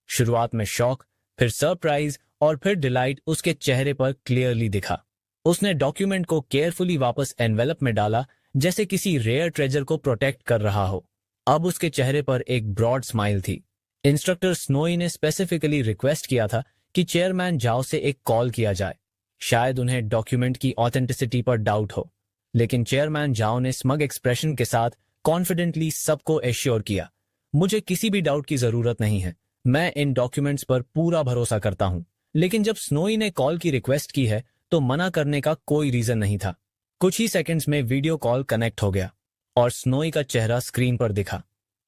शुरुआत में शॉक, फिर सरप्राइज और फिर डिलाइट उसके चेहरे पर क्लियरली दिखा। उसने डॉक्यूमेंट को केयरफुली वापस एनवेलप में डाला, जैसे किसी रेयर ट्रेजर को प्रोटेक्ट कर रहा हो। अब उसके चेहरे पर एक ब्रॉड स्माइल थी। इंस्ट्रक्टर स्नोई ने स्पेसिफिकली रिक्वेस्ट किया था कि चेयरमैन झाओ से एक कॉल किया जाए। शायद उन्हें डॉक्यूमेंट की ऑथेंटिसिटी पर डाउट हो, लेकिन चेयरमैन झाओ ने स्मग एक्सप्रेशन के साथ कॉन्फिडेंटली सबको एश्योर किया, मुझे किसी भी डाउट की जरूरत नहीं है, मैं इन डॉक्यूमेंट्स पर पूरा भरोसा करता हूं। लेकिन जब स्नोई ने कॉल की रिक्वेस्ट की है तो मना करने का कोई रीजन नहीं था। कुछ ही सेकंड्स में वीडियो कॉल कनेक्ट हो गया और स्नोई का चेहरा स्क्रीन पर दिखा।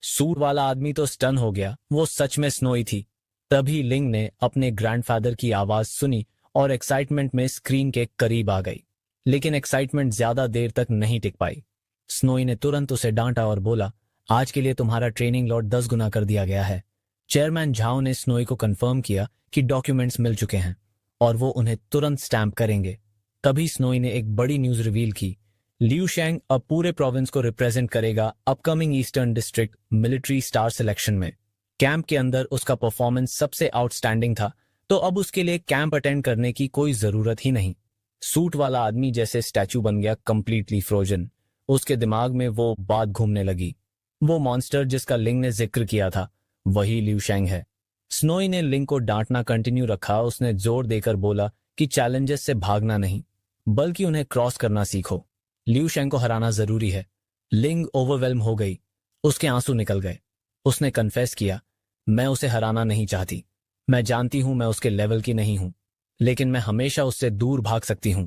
सूट वाला आदमी तो स्टन हो गया, वो सच में स्नोई थी। तभी लिंग ने अपने ग्रैंडफादर की आवाज सुनी और एक्साइटमेंट में स्क्रीन के करीब आ गई। लेकिन एक्साइटमेंट ज्यादा देर तक नहीं टिक पाई। स्नोई ने तुरंत उसे डांटा और बोला, आज के लिए तुम्हारा ट्रेनिंग लॉट 10 गुना कर दिया गया है। चेयरमैन झाओ ने स्नोई को कंफर्म किया कि डॉक्यूमेंट्स मिल चुके हैं और वो उन्हें तुरंत स्टैंप करेंगे। तभी स्नोई ने एक बड़ी न्यूज रिवील की, लियू शेंग अब पूरे प्रोविंस को रिप्रेजेंट करेगा upcoming eastern district military star selection में। कैंप के अंदर उसका परफॉर्मेंस सबसे आउटस्टैंडिंग था, तो अब उसके लिए कैंप अटेंड करने की कोई जरूरत ही नहीं। सूट वाला आदमी जैसे स्टैचू बन गया, कंप्लीटली फ्रोजन। उसके दिमाग में वो बात घूमने लगी। वो मॉन्स्टर जिसका लिंग ने जिक्र किया था वही लियू शेंग है। स्नोई ने लिंग को डांटना कंटिन्यू रखा। उसने जोर देकर बोला कि चैलेंजेस से भागना नहीं बल्कि उन्हें क्रॉस करना सीखो। लियू शेंग को हराना जरूरी है। लिंग ओवरवेल्म हो गई, उसके आंसू निकल गए। उसने कन्फेस किया, मैं उसे हराना नहीं चाहती। मैं जानती हूं मैं उसके लेवल की नहीं हूं, लेकिन मैं हमेशा उससे दूर भाग सकती हूं।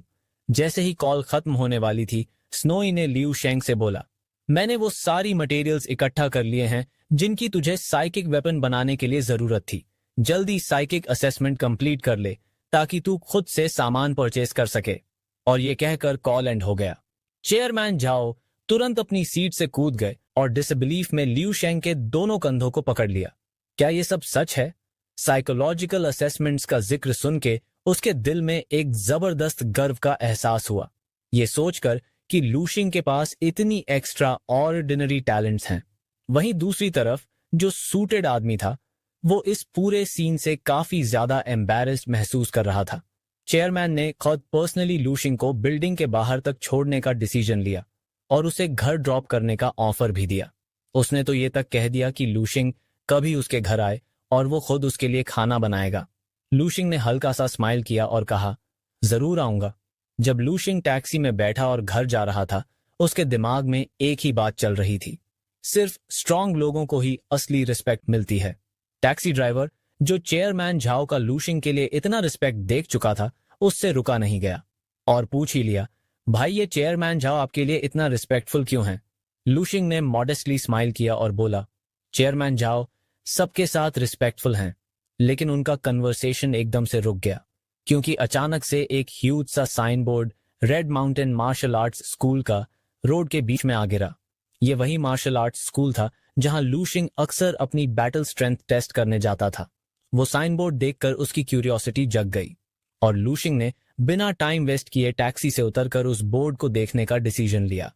जैसे ही कॉल खत्म होने वाली थी, स्नोई ने लियू शेंग से बोला, मैंने वो सारी मटेरियल्स इकट्ठा कर लिए हैं जिनकी तुझे साइकिक वेपन बनाने के लिए जरूरत थी। जल्दी साइकिक असेसमेंट कंप्लीट कर ले ताकि तू खुद से सामान परचेज कर सके। और ये कहकर कॉल एंड हो गया। चेयरमैन जाओ तुरंत अपनी सीट से कूद गए और डिसबिलीफ में लियू शेंग के दोनों कंधों को पकड़ लिया। क्या ये सब सच है? साइकोलॉजिकल असेसमेंट्स का जिक्र सुन के उसके दिल में एक जबरदस्त गर्व का एहसास हुआ, ये सोचकर कि लूशिंग के पास इतनी एक्स्ट्रा ऑर्डिनरी टैलेंट्स हैं। वहीं दूसरी तरफ जो सूटेड आदमी था वो इस पूरे सीन से काफी ज्यादा एम्बैरेस्ड महसूस कर रहा था। चेयरमैन ने खुद पर्सनली लूशिंग को बिल्डिंग के बाहर तक छोड़ने का डिसीजन लिया और उसे घर ड्रॉप करने का ऑफर भी दिया। उसने तो ये तक कह दिया कि लूशिंग कभी उसके घर आए और वो खुद उसके लिए खाना बनाएगा। लूशिंग ने हल्का सा स्माइल किया और कहा, जरूर आऊंगा। जब लूशिंग टैक्सी में बैठा और घर जा रहा था, उसके दिमाग में एक ही बात चल रही थी, सिर्फ स्ट्रांग लोगों को ही असली रिस्पेक्ट मिलती है। टैक्सी ड्राइवर जो चेयरमैन झाओ का लूशिंग के लिए इतना रिस्पेक्ट देख चुका था, उससे रुका नहीं गया और पूछ ही लिया, भाई ये चेयरमैन झाओ आपके लिए इतना रिस्पेक्टफुल क्यों है? लूशिंग ने मॉडेस्टली स्माइल किया और बोला, चेयरमैन झाओ सबके साथ रिस्पेक्टफुल हैं, लेकिन उनका कन्वर्सेशन एकदम से रुक गया क्योंकि अचानक से एक ह्यूज सा sign board red mountain martial arts school का रोड के बीच में आ गिरा। ये वही मार्शल आर्ट्स स्कूल था जहां लूशिंग अक्सर अपनी बैटल स्ट्रेंथ टेस्ट करने जाता था। वो साइन बोर्ड देखकर उसकी क्यूरियोसिटी जग गई और लूशिंग ने बिना टाइम वेस्ट किए टैक्सी से उतरकर उस बोर्ड को देखने का डिसीजन लिया।